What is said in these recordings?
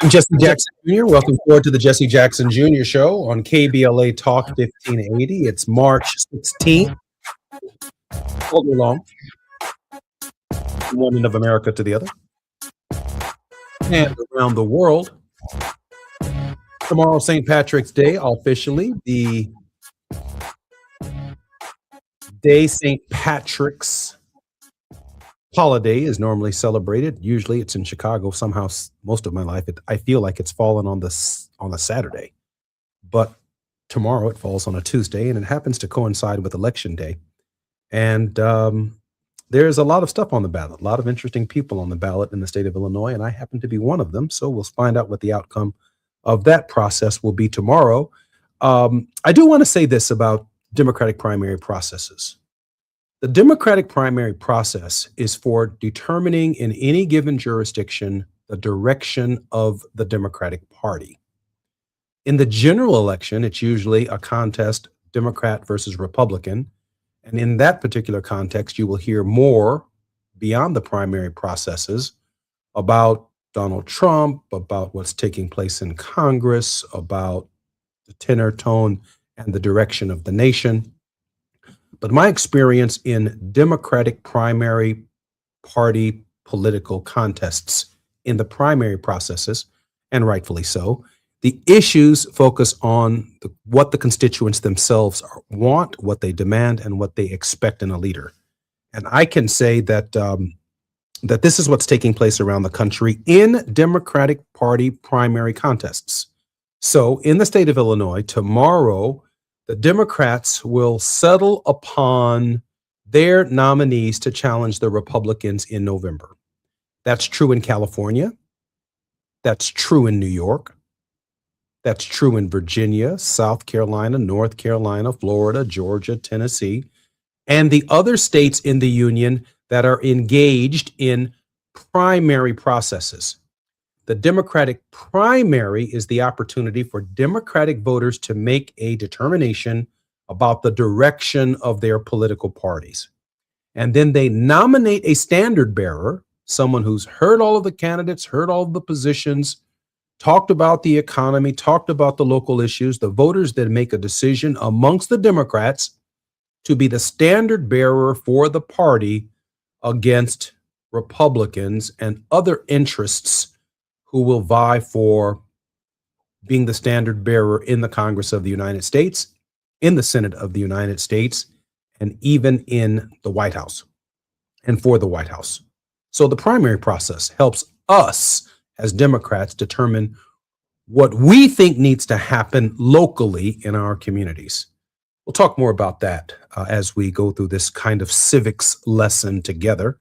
I'm Jesse Jackson Jr. Welcome forward to the Jesse Jackson Jr. Show on KBLA Talk 1580. It's March 16th. All day long. From one end of America to the other. And around the world. Tomorrow, St. Patrick's Day, officially. The day St. Patrick's holiday is normally celebrated. Usually it's in Chicago. Somehow, most of my life, I feel like it's fallen on a Saturday. But tomorrow. It falls on a Tuesday, and it happens to coincide with Election Day. And there's a lot of stuff on the ballot, a lot of interesting people on the ballot in the state of Illinois, and I happen to be one of them. So we'll find out what the outcome of that process will be tomorrow. I do want to say this about Democratic primary processes. The Democratic primary process is for determining in any given jurisdiction the direction of the Democratic Party. In the general election, it's usually a contest, Democrat versus Republican. And in that particular context, you will hear more beyond the primary processes about Donald Trump, about what's taking place in Congress, about the tenor, tone, and the direction of the nation. But my experience in Democratic primary party political contests in the primary processes, and rightfully so, the issues focus on what the constituents themselves want, what they demand, and what they expect in a leader. And I can say that that this is what's taking place around the country in Democratic Party primary contests. So in the state of Illinois, tomorrow, the Democrats will settle upon their nominees to challenge the Republicans in November. That's true in California. That's true in New York. That's true in Virginia, South Carolina, North Carolina, Florida, Georgia, Tennessee, and the other states in the union that are engaged in primary processes. The Democratic primary is the opportunity for Democratic voters to make a determination about the direction of their political parties. And then they nominate a standard bearer, someone who's heard all of the candidates, heard all of the positions, talked about the economy, talked about the local issues. The voters then make a decision amongst the Democrats to be the standard bearer for the party against Republicans and other interests who will vie for being the standard bearer in the Congress of the United States, in the Senate of the United States, and even in the White House and for the White House. So the primary process helps us as Democrats determine what we think needs to happen locally in our communities. We'll talk more about that as we go through this kind of civics lesson together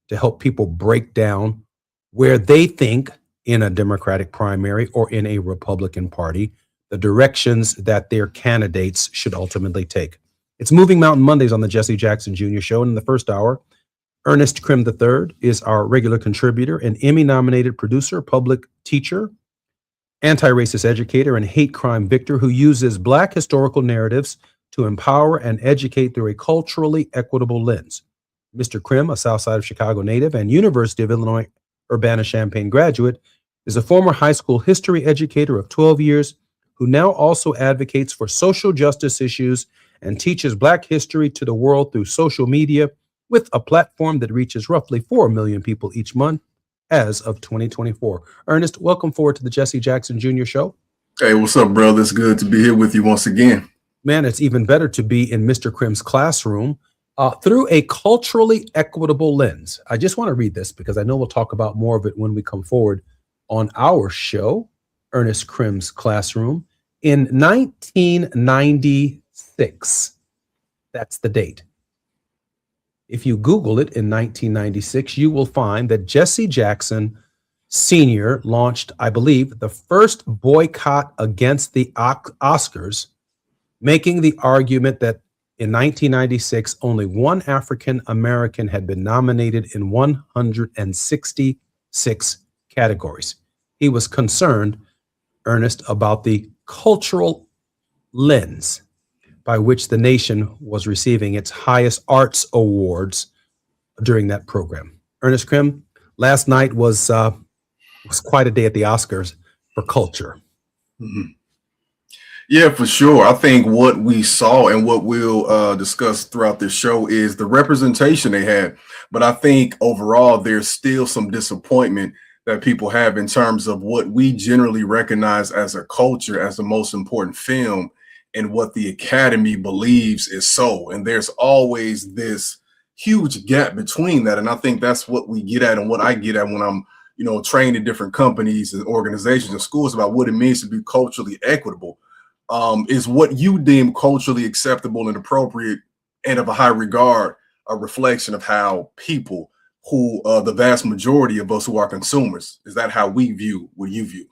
to help people break down where they think in a Democratic primary or in a Republican Party, the directions that their candidates should ultimately take. It's Moving Mountain Mondays on the Jesse Jackson Jr. Show. And in the first hour, Ernest Krim III is our regular contributor, an Emmy-nominated producer, public teacher, anti-racist educator, and hate crime victor who uses Black historical narratives to empower and educate through a culturally equitable lens. Mr. Krim, a South Side of Chicago native and University of Illinois Urbana-Champaign graduate, is a former high school history educator of 12 years who now also advocates for social justice issues and teaches Black history to the world through social media with a platform that reaches roughly 4 million people each month as of 2024. Ernest, welcome forward to the Jesse Jackson Jr. Show. Hey, what's up, brother? It's good to be here with you once again. Man, it's even better to be in Mr. Krim's classroom through a culturally equitable lens. I just want to read this because I know we'll talk about more of it when we come forward on our show, Ernest Krim's classroom. In 1996, that's the date. If you Google it in 1996, you will find that Jesse Jackson Sr. launched, I believe, the first boycott against the Oscars, making the argument that in 1996, only one African American had been nominated in 166 categories. He was concerned, Ernest, about the cultural lens by which the nation was receiving its highest arts awards during that program. Ernest Krim, last night was quite a day at the Oscars for culture. Mm-hmm. Yeah, for sure. I think what we saw and what we'll discuss throughout this show is the representation they had. But I think overall, there's still some disappointment that people have in terms of what we generally recognize as a culture, as the most important film, and what the Academy believes is so. And there's always this huge gap between that. And I think that's what we get at and what I get at when I'm, trained in different companies and organizations and schools about what it means to be culturally equitable. is what you deem culturally acceptable and appropriate and of a high regard a reflection of how people who the vast majority of us who are consumers, is that how we view what you view?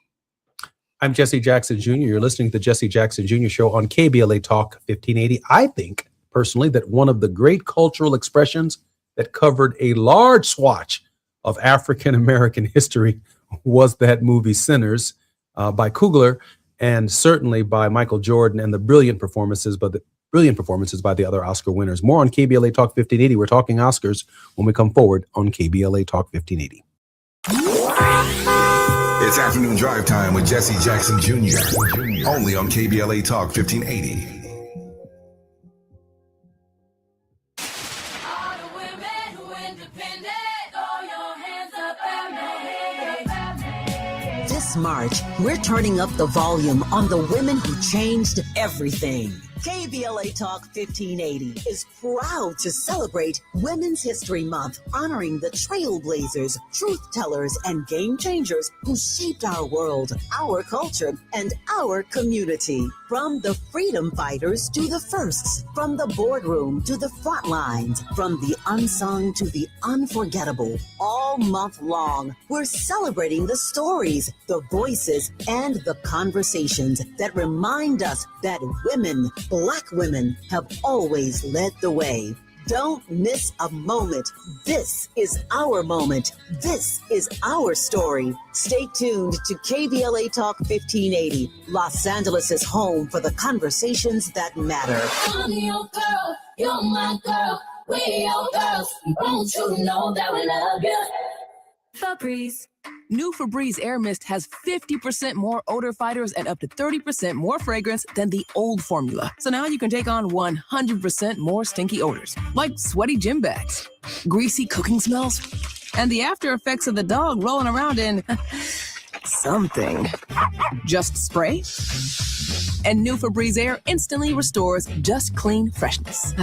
I'm Jesse Jackson Jr. You're listening to the Jesse Jackson Jr. Show on KBLA Talk 1580. I think personally that one of the great cultural expressions that covered a large swatch of African American history was that movie Sinners by Coogler, and certainly by Michael Jordan, and the brilliant performances by the other Oscar winners. More on KBLA Talk 1580. We're talking Oscars when we come forward on KBLA Talk 1580. It's afternoon drive time with Jesse Jackson Jr. Only on KBLA Talk 1580. This March, we're turning up the volume on the women who changed everything. KBLA Talk 1580 is proud to celebrate Women's History Month, honoring the trailblazers, truth tellers, and game changers who shaped our world, our culture, and our community. From the freedom fighters to the firsts, from the boardroom to the front lines, from the unsung to the unforgettable, all month long, we're celebrating the stories, the voices, and the conversations that remind us that women, Black women, have always led the way. Don't miss a moment. This is our moment. This is our story. Stay tuned to KBLA Talk 1580, Los Angeles' home for the conversations that matter. I'm your girl, you're my girl, we're your girls. Won't you know that we love you? Febreze. New Febreze Air Mist has 50% more odor fighters and up to 30% more fragrance than the old formula. So now you can take on 100% more stinky odors, like sweaty gym bags, greasy cooking smells, and the after effects of the dog rolling around in something. Just spray, and new Febreze Air instantly restores just clean freshness.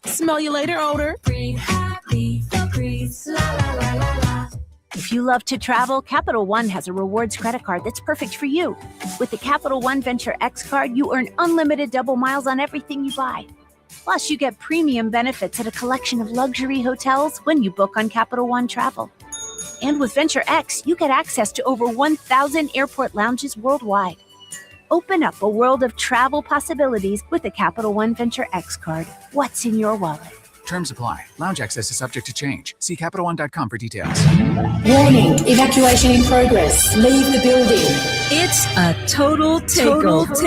Smell you later, odor. Breathe happy, Febreze, la la la la la. If you love to travel, Capital One has a rewards credit card that's perfect for you. With the Capital One Venture X card, you earn unlimited double miles on everything you buy. Plus, you get premium benefits at a collection of luxury hotels when you book on Capital One Travel. And with Venture X, you get access to over 1,000 airport lounges worldwide. Open up a world of travel possibilities with the Capital One Venture X card. What's in your wallet? Terms apply. Lounge access is subject to change. See CapitalOne.com for details. Warning, evacuation in progress. Leave the building. It's a total takeover. That's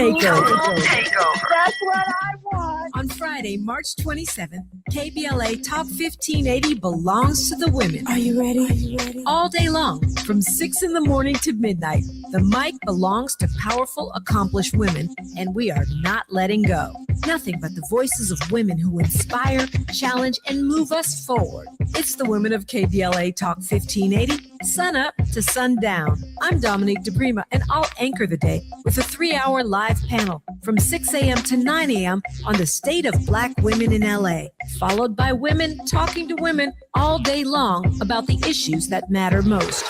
what I want. On Friday, March 27th, KBLA Talk 1580 belongs to the women. Are you ready? All day long, from 6 in the morning to midnight, the mic belongs to powerful, accomplished women, and we are not letting go. Nothing but the voices of women who inspire, challenge, and move us forward. It's the women of KBLA Talk 1580, sun up to sundown. I'm Dominique DePrima, and I'll anchor the day with a 3-hour live panel from 6 a.m. to 9 a.m. on the state of Black women in LA, followed by women talking to women all day long about the issues that matter most.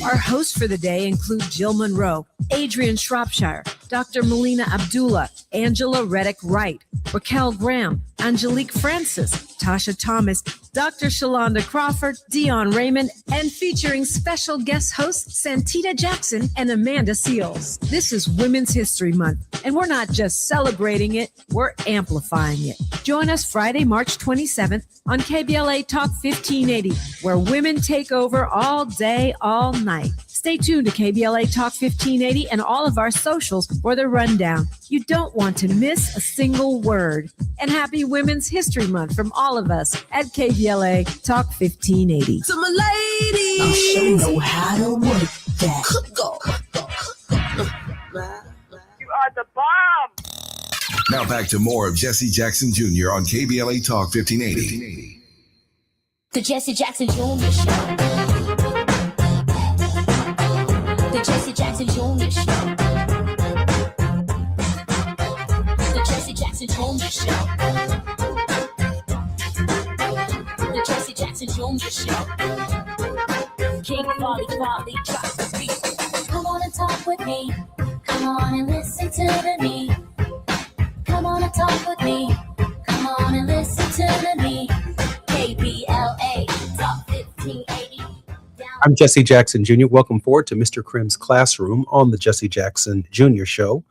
Our hosts for the day include Jill Monroe, Adrian Shropshire, Dr. Melina Abdullah, Angela Reddick Wright, Raquel Graham, Angelique Francis, Tasha Thomas, Dr. Shalonda Crawford, Dion Raymond, and featuring special guest hosts Santita Jackson and Amanda Seals. This is Women's History Month, and we're not just celebrating it, we're amplifying it. Join us Friday, March 27th on KBLA Talk 1580, where women take over all day, all night. Stay tuned to KBLA Talk 1580 and all of our socials for the rundown. You don't want to miss a single word. And happy Women's History Month from all of us at KBLA Talk 1580. To my ladies, I'll show you how to work that. You are the bomb. Now back to more of Jesse Jackson Jr. on KBLA Talk 1580. The Jesse Jackson Jr. Show. The Jesse Jackson Jr. Show. The Jesse Jackson Jr. Show. The Jesse Jackson Jr. Show. King Quality, drop the beat. Come on and talk with me. Come Come on and listen to me. Come on and talk with me. Come on and listen to me. KBLA Talk 1580. I'm Jesse Jackson Jr. Welcome forward to Mr. Krim's Classroom on the Jesse Jackson Jr. Show.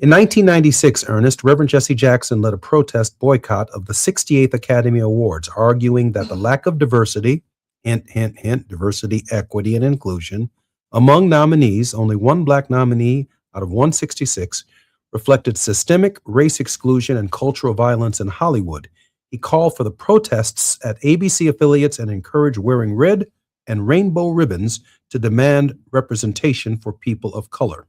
In 1996, Ernest, Reverend Jesse Jackson led a protest boycott of the 68th Academy Awards, arguing that the lack of diversity, hint, hint, hint, diversity, equity, and inclusion, among nominees, only one black nominee out of 166, reflected systemic race exclusion and cultural violence in Hollywood. He called for the protests at ABC affiliates and encouraged wearing red and rainbow ribbons to demand representation for people of color.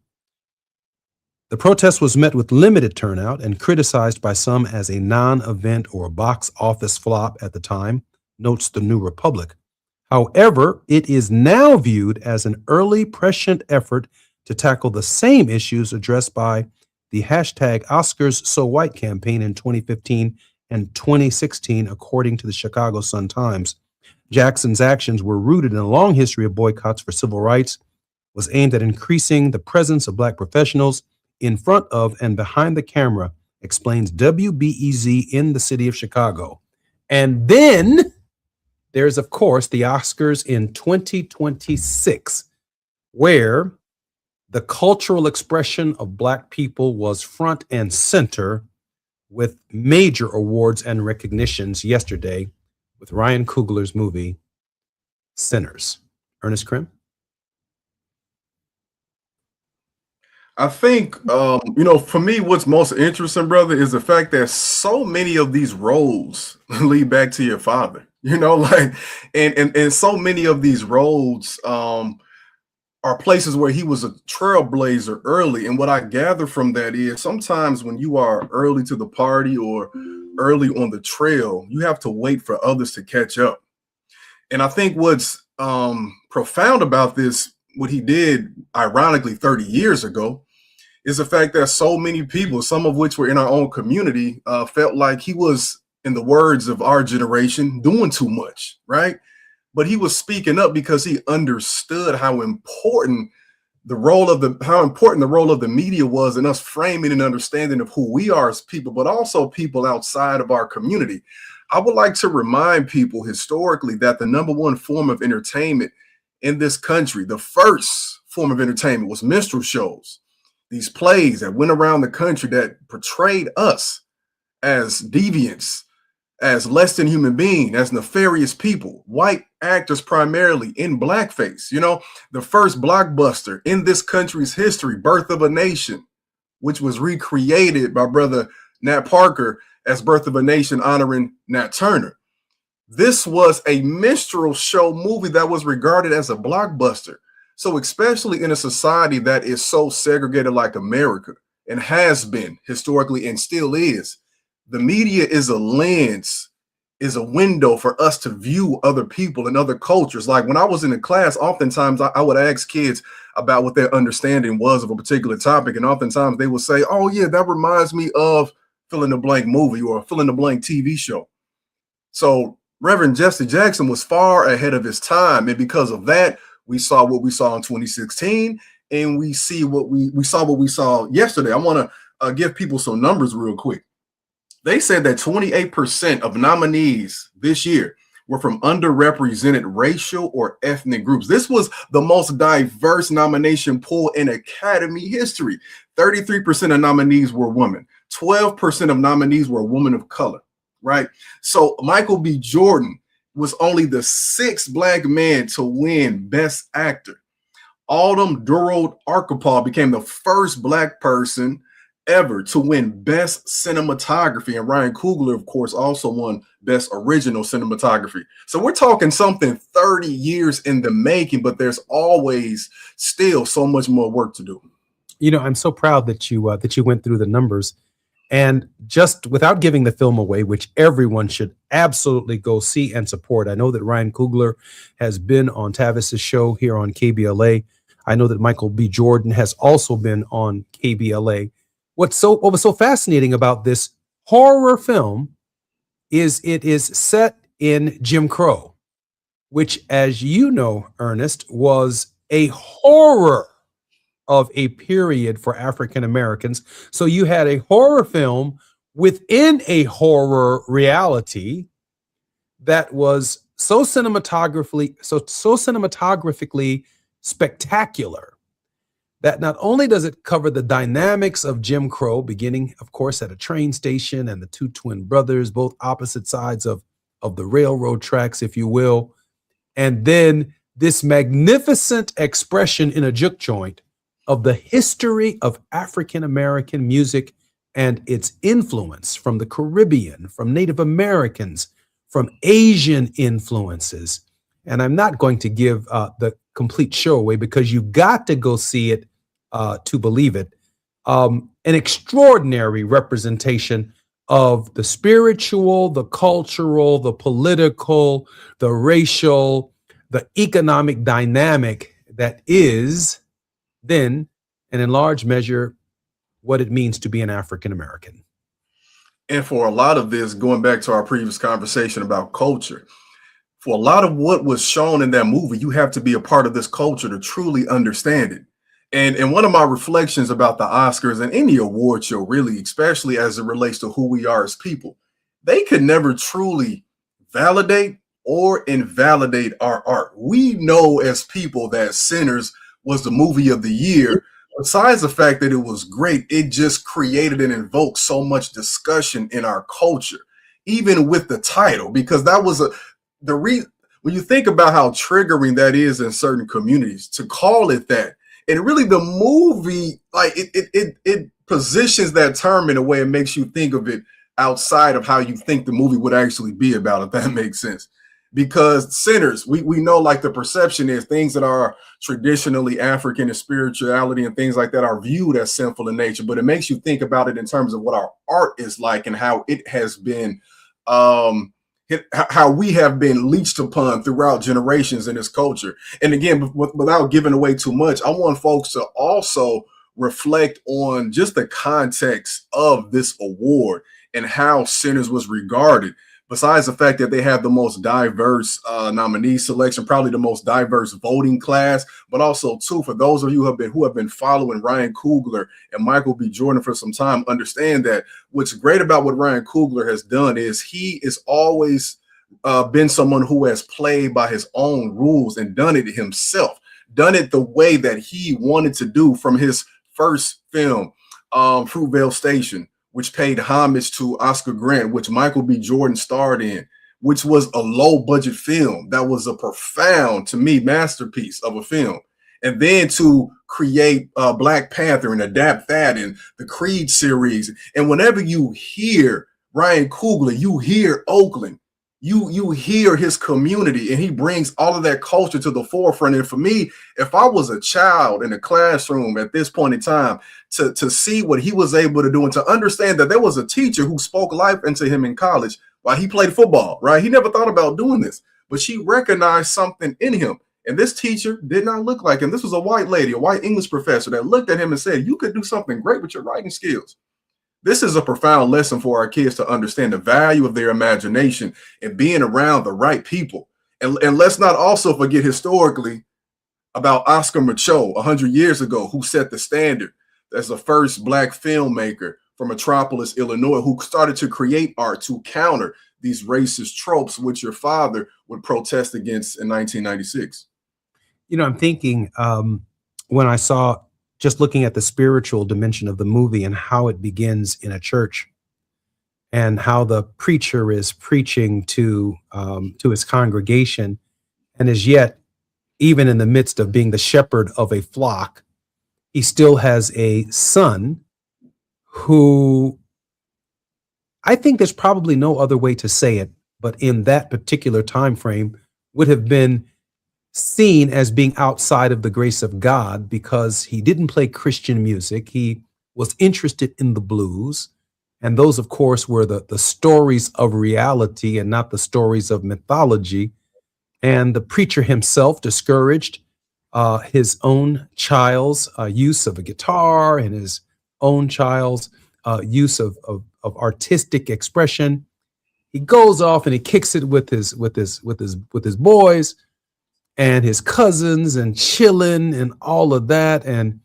The protest was met with limited turnout and criticized by some as a non-event or a box office flop at the time, notes the New Republic. However, it is now viewed as an early prescient effort to tackle the same issues addressed by the hashtag Oscars So White campaign in 2015 and 2016, according to the Chicago Sun-Times. Jackson's actions were rooted in a long history of boycotts for civil rights, was aimed at increasing the presence of black professionals in front of and behind the camera, explains WBEZ in the city of Chicago. And then there's, of course, the Oscars in 2026, where the cultural expression of black people was front and center with major awards and recognitions yesterday with Ryan Coogler's movie, Sinners. Ernest Krim? I think, for me, what's most interesting, brother, is the fact that so many of these roles lead back to your father, and so many of these roles are places where he was a trailblazer early. And what I gather from that is sometimes when you are early to the party or early on the trail, you have to wait for others to catch up. And I think what's profound about this, what he did, ironically, 30 years ago, is the fact that so many people, some of which were in our own community, felt like he was, in the words of our generation, doing too much, right? But he was speaking up because he understood how important the role of the media was in us framing an understanding of who we are as people, but also people outside of our community. I would like to remind people historically that the number one form of entertainment in this country, the first form of entertainment, was minstrel shows. These plays that went around the country that portrayed us as deviants, as less than human beings, as nefarious people, white actors primarily in blackface. The first blockbuster in this country's history, Birth of a Nation, which was recreated by brother Nat Parker as Birth of a Nation, honoring Nat Turner. This was a minstrel show movie that was regarded as a blockbuster. So especially in a society that is so segregated like America, and has been historically and still is, the media is a lens, is a window for us to view other people and other cultures. Like when I was in the class, oftentimes I would ask kids about what their understanding was of a particular topic. And oftentimes they would say, oh yeah, that reminds me of fill in the blank movie or fill in the blank TV show. So Reverend Jesse Jackson was far ahead of his time. And because of that, we saw what we saw in 2016, and we saw what we saw yesterday. I want to give people some numbers real quick. They said that 28% of nominees this year were from underrepresented racial or ethnic groups. This was the most diverse nomination pool in Academy history. 33% of nominees were women. 12% of nominees were women of color, right? So Michael B. Jordan was only the sixth black man to win Best Actor. Autumn Durrell Archipald became the first black person ever to win Best Cinematography. And Ryan Coogler, of course, also won Best Original Cinematography. So we're talking something 30 years in the making, but there's always still so much more work to do. I'm so proud that you went through the numbers. And just without giving the film away, which everyone should absolutely go see and support. I know that Ryan Coogler has been on Tavis's show here on KBLA. I know that Michael B. Jordan has also been on KBLA. What was so fascinating about this horror film is it is set in Jim Crow, which, as you know, Ernest, was a horror of a period for African Americans. So you had a horror film within a horror reality that was so cinematographically spectacular that not only does it cover the dynamics of Jim Crow, beginning, of course, at a train station and the two twin brothers, both opposite sides of the railroad tracks, if you will, and then this magnificent expression in a juke joint of the history of African American music and its influence from the Caribbean, from Native Americans, from Asian influences. And I'm not going to give the complete show away because you've got to go see it to believe it. An extraordinary representation of the spiritual, the cultural, the political, the racial, the economic dynamic that is then, and in large measure, what it means to be an African American. And for a lot of this, going back to our previous conversation about culture, for a lot of what was shown in that movie, you have to be a part of this culture to truly understand it. And one of my reflections about the Oscars and any award show, really, especially as it relates to who we are as people, they could never truly validate or invalidate our art. We know as people that Sinners was the movie of the year. Besides the fact that it was great, it just created and invoked so much discussion in our culture, even with the title, because that was the reason. When you think about how triggering that is in certain communities, to call it that, and really the movie, like it positions that term in a way it makes you think of it outside of how you think the movie would actually be about, if that makes sense. Because Sinners, we know, like, the perception is things that are traditionally African and spirituality and things like that are viewed as sinful in nature, but it makes you think about it in terms of what our art is like and how it has been, how we have been leached upon throughout generations in this culture. And again, without giving away too much, I want folks to also reflect on just the context of this award and how Sinners was regarded. Besides the fact that they have the most diverse nominee selection, probably the most diverse voting class, but also too, for those of you who have been following Ryan Coogler and Michael B. Jordan for some time, understand that what's great about what Ryan Coogler has done is he is always been someone who has played by his own rules and done it himself, done it the way that he wanted to do from his first film, Fruitvale Station, which paid homage to Oscar Grant, which Michael B. Jordan starred in, which was a low-budget film that was a profound, to me, masterpiece of a film. And then to create Black Panther and adapt that in the Creed series. And whenever you hear Ryan Coogler, you hear Oakland, you hear his community, and he brings all of that culture to the forefront. And for me, if I was a child in a classroom at this point in time, to see what he was able to do and to understand that there was a teacher who spoke life into him in college while he played football, right? He never thought about doing this, but she recognized something in him. And this teacher did not look like him. This was a white lady, a white English professor that looked at him and said, you could do something great with your writing skills. This is a profound lesson for our kids to understand the value of their imagination and being around the right people. And let's not also forget historically about Oscar Micheaux 100 years ago, who set the standard as the first Black filmmaker from Metropolis, Illinois, who started to create art to counter these racist tropes, which your father would protest against in 1996. You know, I'm thinking when I saw, just looking at the spiritual dimension of the movie and how it begins in a church and how the preacher is preaching to his congregation, and is yet, even in the midst of being the shepherd of a flock, he still has a son who, I think there's probably no other way to say it, but in that particular time frame would have been seen as being outside of the grace of God, because he didn't play Christian music. He was interested in the blues. And those, of course, were the stories of reality and not the stories of mythology. And the preacher himself discouraged his own child's use of a guitar and his own child's use of artistic expression. He goes off and he kicks it with his boys and his cousins and chilling and all of that. And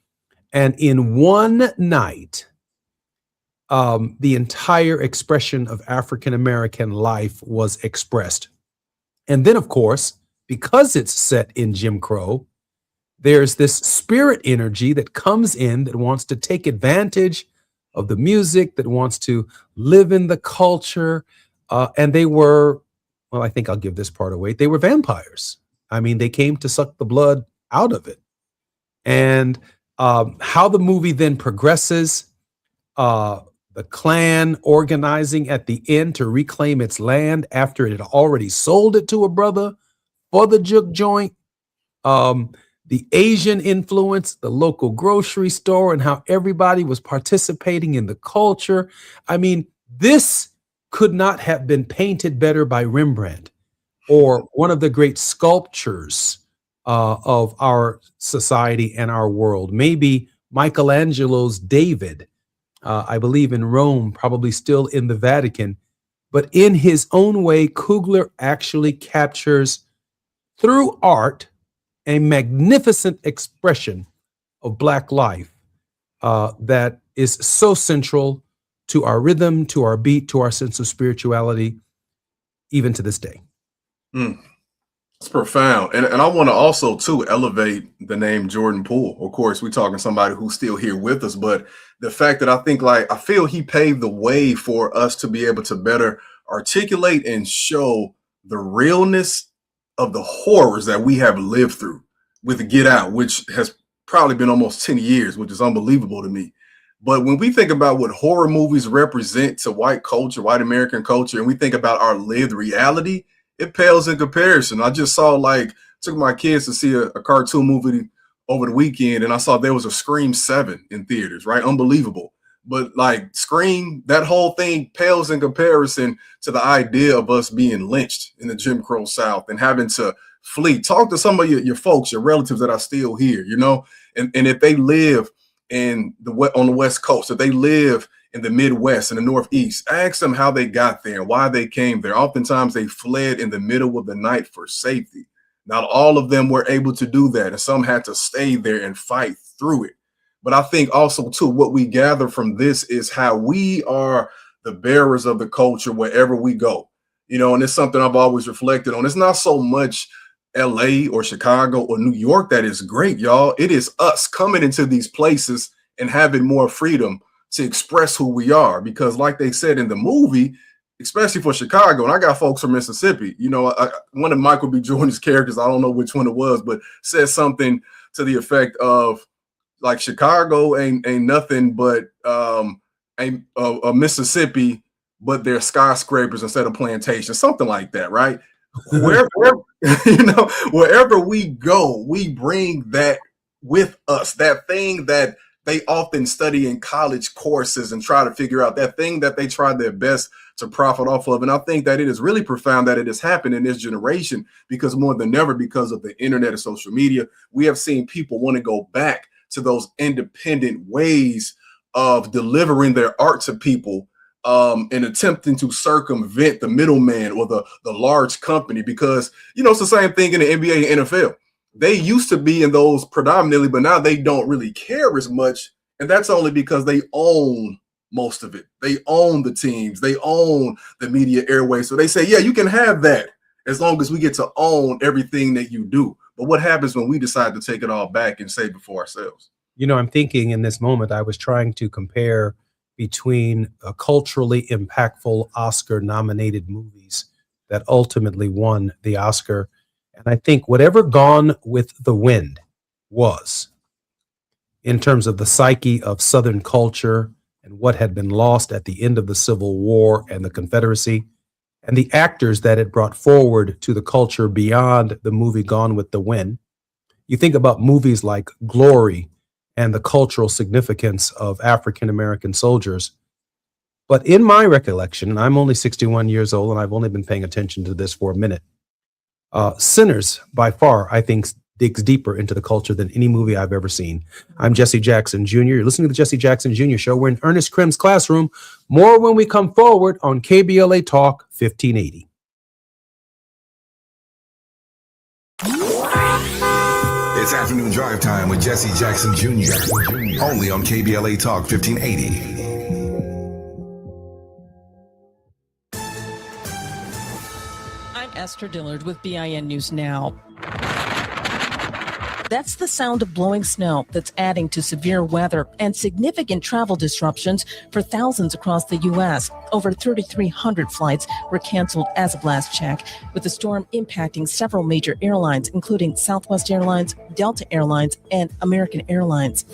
And in one night, the entire expression of African American life was expressed. And then, of course, because it's set in Jim Crow, there's this spirit energy that comes in that wants to take advantage of the music, that wants to live in the culture. And they were, well, I think I'll give this part away. They were vampires. I mean, they came to suck the blood out of it. And how the movie then progresses, the Klan organizing at the end to reclaim its land after it had already sold it to a brother for the juke joint. The Asian influence, the local grocery store, and how everybody was participating in the culture. I mean, this could not have been painted better by Rembrandt or one of the great sculptures of our society and our world. Maybe Michelangelo's David, I believe in Rome, probably still in the Vatican. But in his own way, Coogler actually captures through art a magnificent expression of Black life that is so central to our rhythm, to our beat, to our sense of spirituality, even to this day. It's profound. And I want to also, too, elevate the name Jordan Poole. Of course, we're talking somebody who's still here with us, but the fact that I feel he paved the way for us to be able to better articulate and show the realness of the horrors that we have lived through with Get Out, which has probably been almost 10 years, which is unbelievable to me. But when we think about what horror movies represent to white culture, white American culture, and we think about our lived reality, it pales in comparison. I just saw, took my kids to see a cartoon movie over the weekend, and I saw there was a Scream 7 in theaters, right? Unbelievable. But Scream, that whole thing pales in comparison to the idea of us being lynched in the Jim Crow South and having to flee. Talk to some of your folks, your relatives that are still here, and if they live on the West Coast, if they live in the Midwest and the Northeast, ask them how they got there and why they came there. Oftentimes they fled in the middle of the night for safety. Not all of them were able to do that, and some had to stay there and fight through it. But I think also, too, what we gather from this is how we are the bearers of the culture wherever we go. And it's something I've always reflected on. It's not so much LA or Chicago or New York that is great, y'all. It is us coming into these places and having more freedom to express who we are. Because like they said in the movie, especially for Chicago, and I got folks from Mississippi, one of Michael B. Jordan's characters, I don't know which one it was, but said something to the effect of, Chicago ain't nothing but a Mississippi, but they're skyscrapers instead of plantations, something like that, right? Wherever we go, we bring that with us, that thing that they often study in college courses and try to figure out, that thing that they try their best to profit off of. And I think that it is really profound that it has happened in this generation, because more than ever, because of the internet and social media, we have seen people want to go back to those independent ways of delivering their art to people, and attempting to circumvent the middleman or the large company, because, it's the same thing in the NBA and NFL. They used to be in those predominantly, but now they don't really care as much. And that's only because they own most of it. They own the teams. They own the media airways. So they say, yeah, you can have that as long as we get to own everything that you do. But what happens when we decide to take it all back and save it for ourselves? I'm thinking in this moment, I was trying to compare between culturally impactful Oscar-nominated movies that ultimately won the Oscar. And I think whatever Gone with the Wind was, in terms of the psyche of Southern culture and what had been lost at the end of the Civil War and the Confederacy, and the actors that it brought forward to the culture beyond the movie Gone with the Wind, you think about movies like Glory and the cultural significance of African-American soldiers. But in my recollection, and I'm only 61 years old, and I've only been paying attention to this for a minute, Sinners, by far, I think, digs deeper into the culture than any movie I've ever seen. I'm Jesse Jackson Jr. You're listening to the Jesse Jackson Jr. Show. We're in Ernest Krim's classroom. More when we come forward on KBLA Talk 1580. It's Afternoon Drive Time with Jesse Jackson Jr. Only on KBLA Talk 1580. I'm Esther Dillard with BIN News Now. That's the sound of blowing snow that's adding to severe weather and significant travel disruptions for thousands across the U.S. Over 3,300 flights were canceled as of last check, with the storm impacting several major airlines, including Southwest Airlines, Delta Airlines, and American Airlines.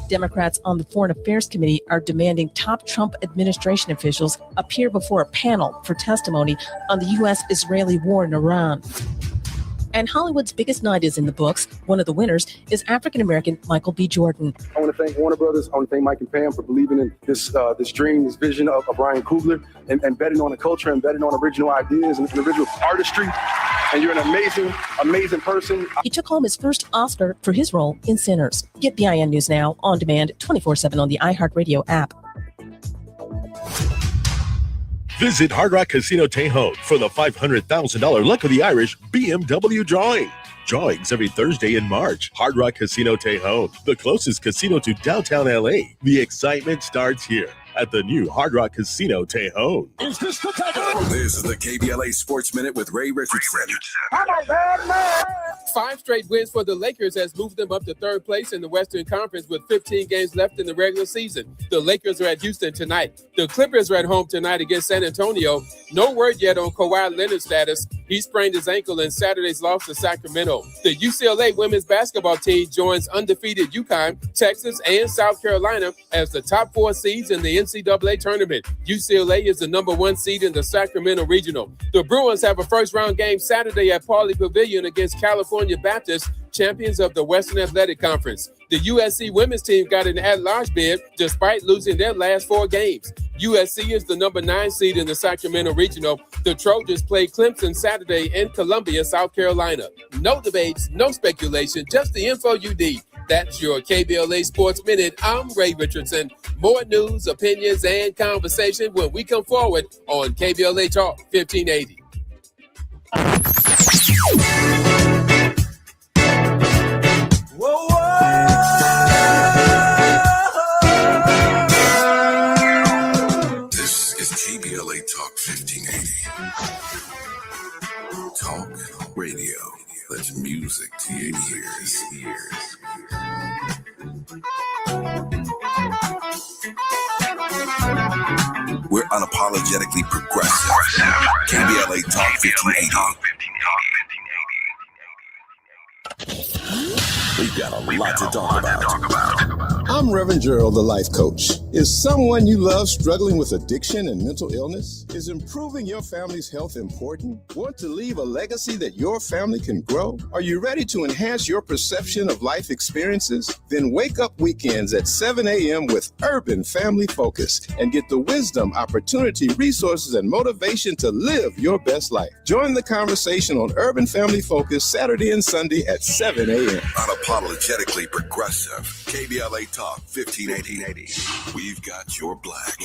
Democrats on the Foreign Affairs Committee are demanding top Trump administration officials appear before a panel for testimony on the U.S.-Israeli war in Iran. And Hollywood's biggest night is in the books. One of the winners is African-American Michael B. Jordan. I want to thank Warner Brothers. I want to thank Mike and Pam for believing in this dream, this vision of Ryan Coogler, and betting on the culture and betting on original ideas and original artistry. And you're an amazing, amazing person. He took home his first Oscar for his role in Sinners. Get BIN News Now on demand 24/7 on the iHeartRadio app. Visit Hard Rock Casino Tejon for the $500,000 Luck of the Irish BMW drawing. Drawings every Thursday in March. Hard Rock Casino Tejon, the closest casino to downtown LA. The excitement starts here at the new Hard Rock Casino Tejon. This is the KBLA Sports Minute with Ray Richardson. I'm a bad man. 5 straight wins for the Lakers has moved them up to third place in the Western Conference with 15 games left in the regular season. The Lakers are at Houston tonight. The Clippers are at home tonight against San Antonio. No word yet on Kawhi Leonard's status. He sprained his ankle in Saturday's loss to Sacramento. The UCLA women's basketball team joins undefeated UConn, Texas, and South Carolina as the top 4 seeds in the NCAA tournament. UCLA is the number 1 seed in the Sacramento Regional. The Bruins have a first-round game Saturday at Pauley Pavilion against California Baptist, champions of the Western Athletic Conference. The USC women's team got an at-large bid despite losing their last 4 games. USC is the number 9 seed in the Sacramento Regional. The Trojans play Clemson Saturday in Columbia, South Carolina. No debates, no speculation, just the info you need. That's your KBLA Sports Minute. I'm Ray Richardson. More news, opinions, and conversation when we come forward on KBLA Talk 1580. Whoa, whoa. This is KBLA Talk 1580. Talk radio. That's music to your ears. We're unapologetically progressive. KBLA Talk 1580. We've got a lot to talk about. I'm Reverend Gerald, the life coach. Is someone you love struggling with addiction and mental illness? Is improving your family's health important? Want to leave a legacy that your family can grow? Are you ready to enhance your perception of life experiences? Then wake up weekends at 7 a.m. with Urban Family Focus and get the wisdom, opportunity, resources, and motivation to live your best life. Join the conversation on Urban Family Focus Saturday and Sunday at 7 a.m. Unapologetically progressive. KBLA Talk 1580. We've got your black.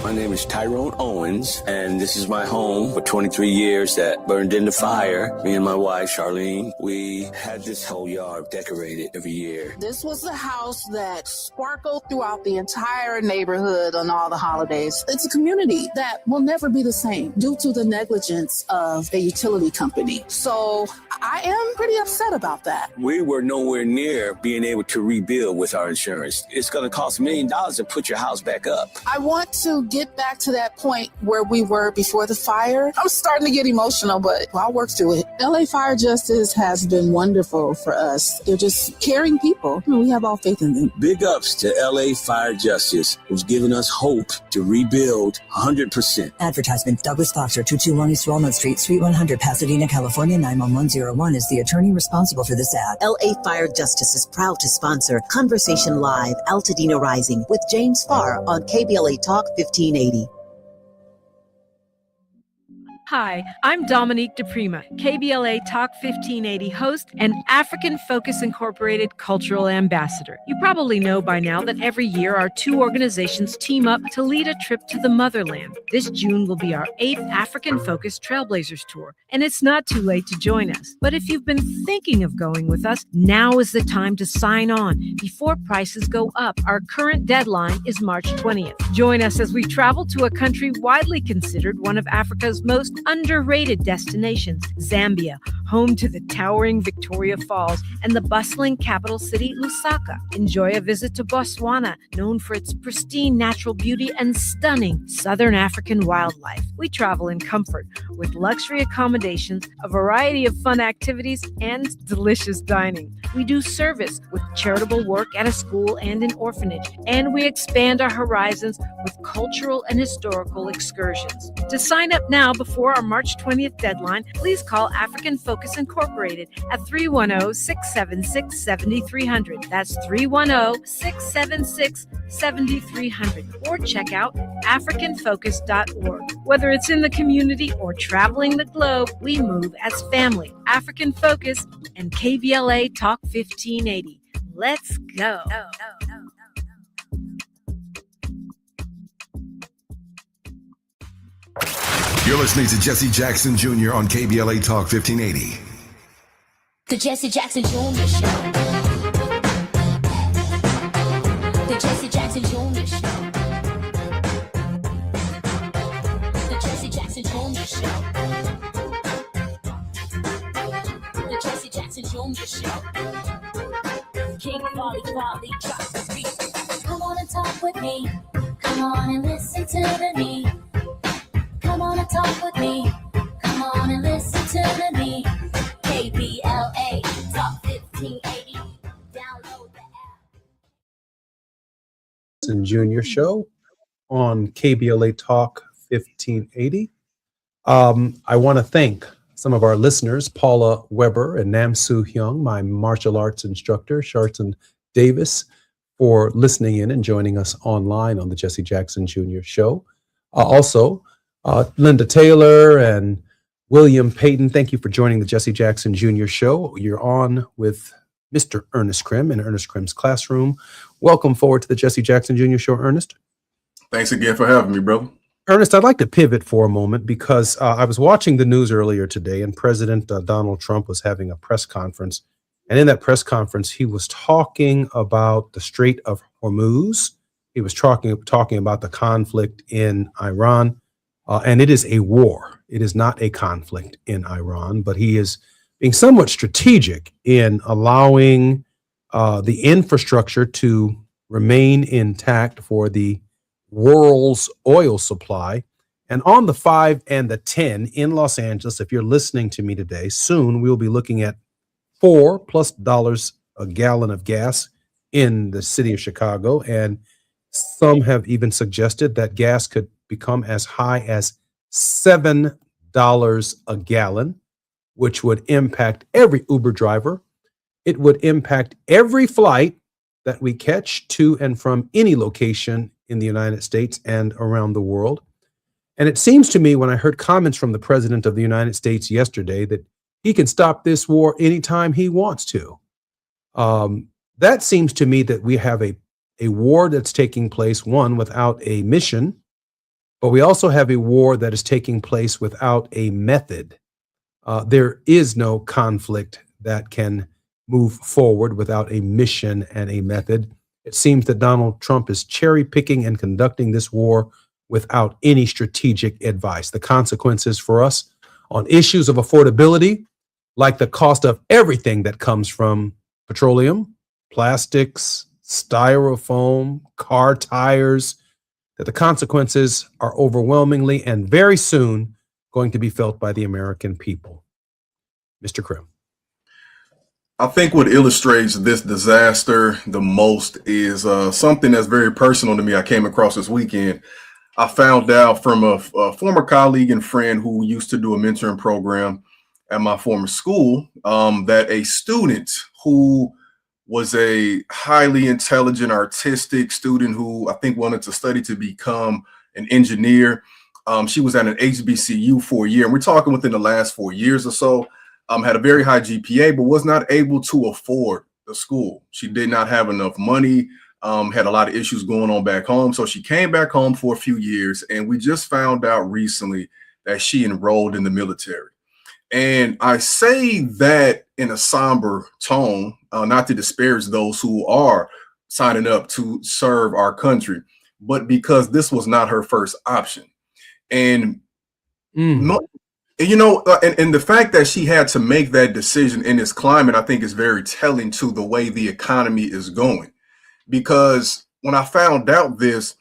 My name is Tyrone Owens, and this is my home for 23 years that burned in the fire. Me and my wife, Charlene, we had this whole yard decorated every year. This was the house that sparkled throughout the entire neighborhood on all the holidays. It's a community that will never be the same due to the negligence of a utility company. So I am pretty upset about that. We were nowhere near being able to rebuild with our insurance. It's going to cost $1 million to put your house back up. I want to get back to that point where we were before the fire. I'm starting to get emotional, but I'll work through it. LA Fire Justice has been wonderful for us. They're just caring people. We have all faith in them. Big ups to LA Fire Justice, who's given us hope to rebuild 100%. Advertisement. Douglas Foxer, 221 East Walnut Street, Suite 100, Pasadena, California, 91101 is the attorney responsible for this ad. LA Fire Justice is proud to sponsor Conversation Live, Altadena Rising with James Farr on KBLA Talk 1580. Hi, I'm Dominique DePrima, KBLA Talk 1580 host and African Focus Incorporated cultural ambassador. You probably know by now that every year our two organizations team up to lead a trip to the motherland. This June will be our 8th African Focus Trailblazers Tour, and it's not too late to join us. But if you've been thinking of going with us, now is the time to sign on before prices go up. Our current deadline is March 20th. Join us as we travel to a country widely considered one of Africa's most underrated destinations, Zambia, home to the towering Victoria Falls and the bustling capital city, Lusaka. Enjoy a visit to Botswana, known for its pristine natural beauty and stunning Southern African wildlife. We travel in comfort with luxury accommodations, a variety of fun activities, and delicious dining. We do service with charitable work at a school and an orphanage, and we expand our horizons with cultural and historical excursions. To sign up now before our March 20th deadline, please call African Focus Incorporated at 310-676-7300. That's 310-676-7300. Or check out africanfocus.org. Whether it's in the community or traveling the globe, we move as family. African Focus and KBLA Talk 1580. Let's go. You're listening to Jesse Jackson Jr. on KBLA Talk 1580. The Jesse Jackson Jr. Show. The Jesse Jackson Jr. Show. The Jesse Jackson Jr. Show. The Jesse Jackson Jr. Show. King Volley, drop the beat. Come on and talk with me. Come on and listen to me. Come on and talk with me. Come on and listen to me. KBLA Talk 1580. Download the app. And Junior Show on KBLA Talk 1580. I want to thank some of our listeners, Paula Weber and Nam Soo Hyung, my martial arts instructor, Sharton Davis, for listening in and joining us online on the Jesse Jackson Jr. Show. Also, Linda Taylor and William Payton, thank you for joining the Jesse Jackson Jr. Show. You're on with Mr. Ernest Krim in Ernest Krim's classroom. Welcome forward to the Jesse Jackson Jr. Show, Ernest. Thanks again for having me, brother. Ernest, I'd like to pivot for a moment because I was watching the news earlier today, and President Donald Trump was having a press conference. And in that press conference, he was talking about the Strait of Hormuz. He was talking about the conflict in Iran. And it is a war. It is not a conflict in Iran, but he is being somewhat strategic in allowing the infrastructure to remain intact for the world's oil supply. And on the 5 and the 10 in Los Angeles, if you're listening to me today, soon we'll be looking at $4+ a gallon of gas in the city of Chicago. And some have even suggested that gas could become as high as $7 a gallon, which would impact every Uber driver. It would impact every flight that we catch to and from any location in the United States and around the world. And it seems to me when I heard comments from the President of the United States yesterday that he can stop this war anytime he wants to. That seems to me that we have a war that's taking place, one, without a mission, but we also have a war that is taking place without a method. There is no conflict that can move forward without a mission and a method. It seems that Donald Trump is cherry picking and conducting this war without any strategic advice. The consequences for us on issues of affordability, like the cost of everything that comes from petroleum, plastics, styrofoam, car tires, that the consequences are overwhelmingly and very soon going to be felt by the American people. Mr. Krim. I think what illustrates this disaster the most is something that's very personal to me. I came across this weekend. I found out from a former colleague and friend who used to do a mentoring program at my former school that a student who was a highly intelligent, artistic student who I think wanted to study to become an engineer, She was at an HBCU for a year, and we're talking within the last 4 years or so. Had a very high GPA, but was not able to afford the school. She did not have enough money, had a lot of issues going on back home. So she came back home for a few years, and we just found out recently that she enrolled in the military. And I say that in a somber tone, not to disparage those who are signing up to serve our country, but because this was not her first option. And you know, and the fact that she had to make that decision in this climate, I think is very telling to the way the economy is going. Because when I found out this,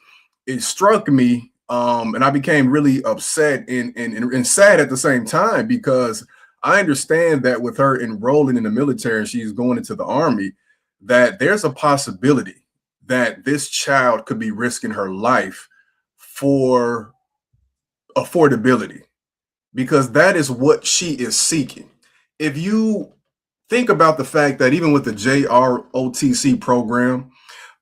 it struck me, and I became really upset and sad at the same time, because I understand that with her enrolling in the military and she's going into the Army, that there's a possibility that this child could be risking her life for affordability, because that is what she is seeking. If you think about the fact that even with the JROTC program,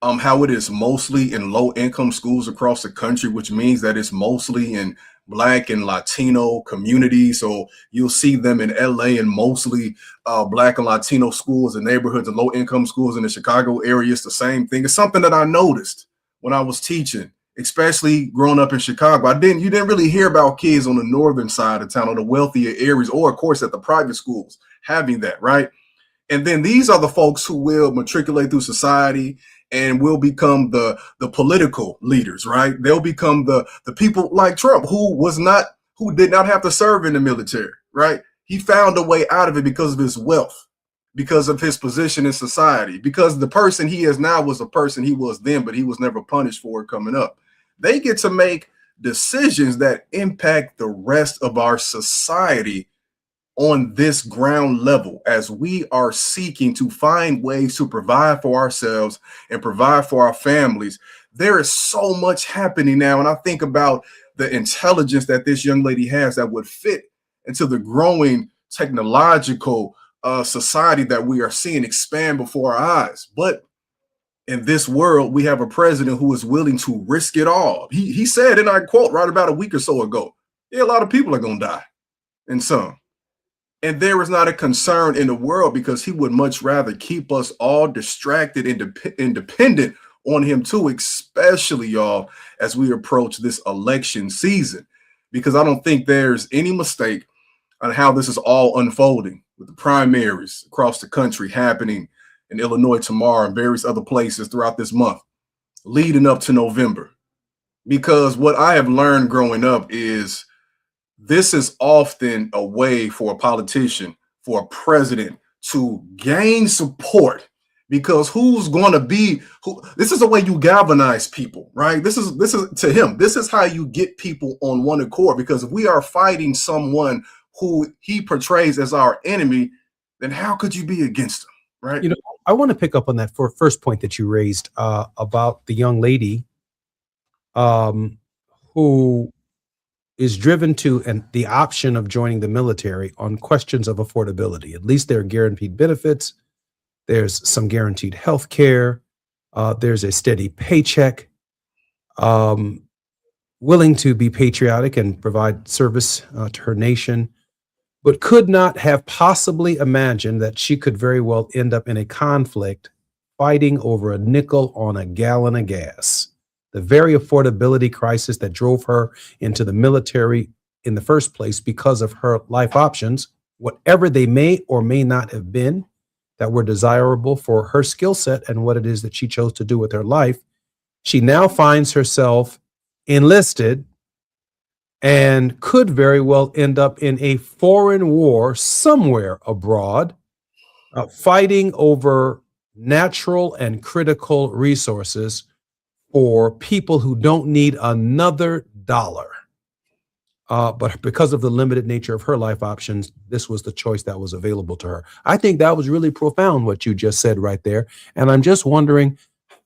how it is mostly in low income schools across the country, which means that it's mostly in Black and Latino communities. So you'll see them in LA and mostly Black and Latino schools and neighborhoods and low income schools in the Chicago area. It's the same thing. It's something that I noticed when I was teaching, especially growing up in Chicago. You didn't really hear about kids on the northern side of town or the wealthier areas, or of course at the private schools having that, right? And then these are the folks who will matriculate through society and will become the political leaders, right? They'll become the people like Trump, who did not have to serve in the military, right? He found a way out of it because of his wealth, because of his position in society, because the person he is now was a person he was then, but he was never punished for it coming up. They get to make decisions that impact the rest of our society on this ground level, as we are seeking to find ways to provide for ourselves and provide for our families. There is so much happening now. And I think about the intelligence that this young lady has that would fit into the growing technological society that we are seeing expand before our eyes. But in this world, we have a president who is willing to risk it all. He said, and I quote, right about a week or so ago, yeah, a lot of people are going to die, and some. And there is not a concern in the world, because he would much rather keep us all distracted and dependent on him too, especially, y'all, as we approach this election season, because I don't think there's any mistake on how this is all unfolding, with the primaries across the country happening in Illinois tomorrow and various other places throughout this month, leading up to November. Because what I have learned growing up is this is often a way for a politician, for a president, to gain support, because who's going to be who? This is a way you galvanize people, right? This is to him. This is how you get people on one accord, because if we are fighting someone who he portrays as our enemy, then how could you be against him, right? You know, I want to pick up on that first point that you raised about the young lady who is driven to the option of joining the military on questions of affordability. At least there are guaranteed benefits. There's some guaranteed health care. There's a steady paycheck, willing to be patriotic and provide service to her nation, but could not have possibly imagined that she could very well end up in a conflict fighting over a nickel on a gallon of gas. The very affordability crisis that drove her into the military in the first place, because of her life options, whatever they may or may not have been, that were desirable for her skill set and what it is that she chose to do with her life. She now finds herself enlisted and could very well end up in a foreign war somewhere abroad, fighting over natural and critical resources for people who don't need another dollar. But because of the limited nature of her life options, this was the choice that was available to her. I think that was really profound, what you just said right there. And I'm just wondering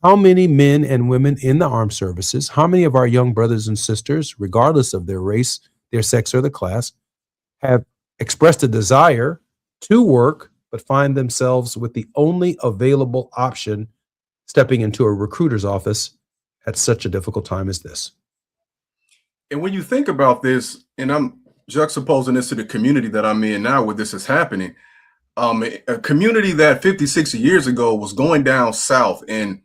how many men and women in the armed services, how many of our young brothers and sisters, regardless of their race, their sex, or the class, have expressed a desire to work, but find themselves with the only available option stepping into a recruiter's office at such a difficult time as this. And when you think about this, and I'm juxtaposing this to the community that I'm in now where this is happening, a community that 50, 60 years ago was going down south and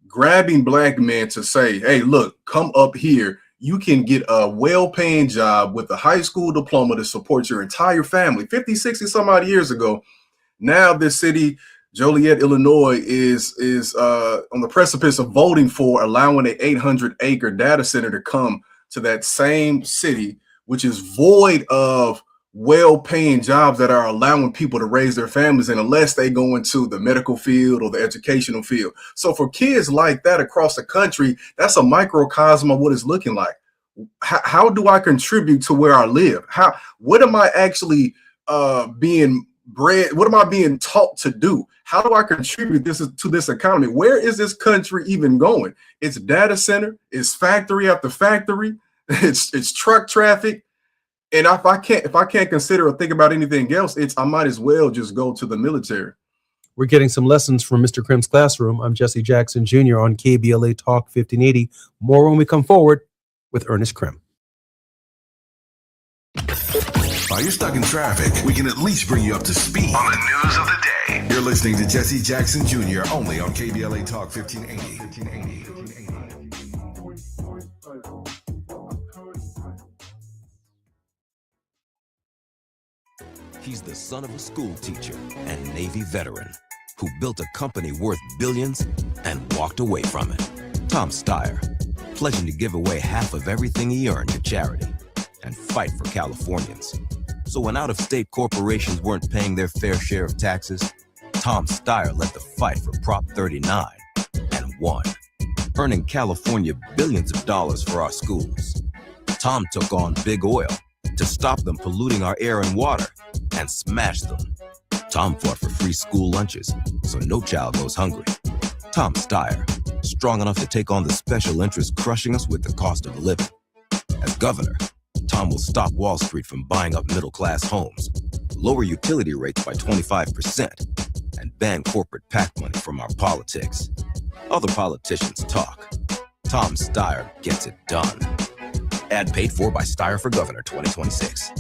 grabbing black men to say, hey, look, come up here. You can get a well-paying job with a high school diploma to support your entire family. 50, 60 some odd years ago. Now this city, Joliet, Illinois, is on the precipice of voting for allowing an 800-acre data center to come to that same city, which is void of well-paying jobs that are allowing people to raise their families, and unless they go into the medical field or the educational field. So for kids like that across the country, that's a microcosm of what it's looking like. How do I contribute to where I live? What am I actually being bred? What am I being taught to do? How do I contribute to this economy? Where is this country even going? It's data center, it's factory after factory, it's truck traffic. And if I can't consider or think about anything else, I might as well just go to the military. We're getting some lessons from Mr. Krim's classroom. I'm Jesse Jackson Jr. on KBLA Talk 1580. More when we come forward with Ernest Krim. While you're stuck in traffic, we can at least bring you up to speed on the news of the day. You're listening to Jesse Jackson Jr. only on KBLA Talk 1580. He's the son of a school teacher and Navy veteran who built a company worth billions and walked away from it. Tom Steyer, pledging to give away half of everything he earned to charity and fight for Californians. So when out-of-state corporations weren't paying their fair share of taxes, Tom Steyer led the fight for Prop 39 and won, earning California billions of dollars for our schools. Tom took on Big Oil to stop them polluting our air and water and smash them. Tom fought for free school lunches so no child goes hungry. Tom Steyer, strong enough to take on the special interests crushing us with the cost of living. As governor, Tom will stop Wall Street from buying up middle-class homes, lower utility rates by 25%, and ban corporate PAC money from our politics. Other politicians talk. Tom Steyer gets it done. Ad paid for by Steyer for Governor 2026.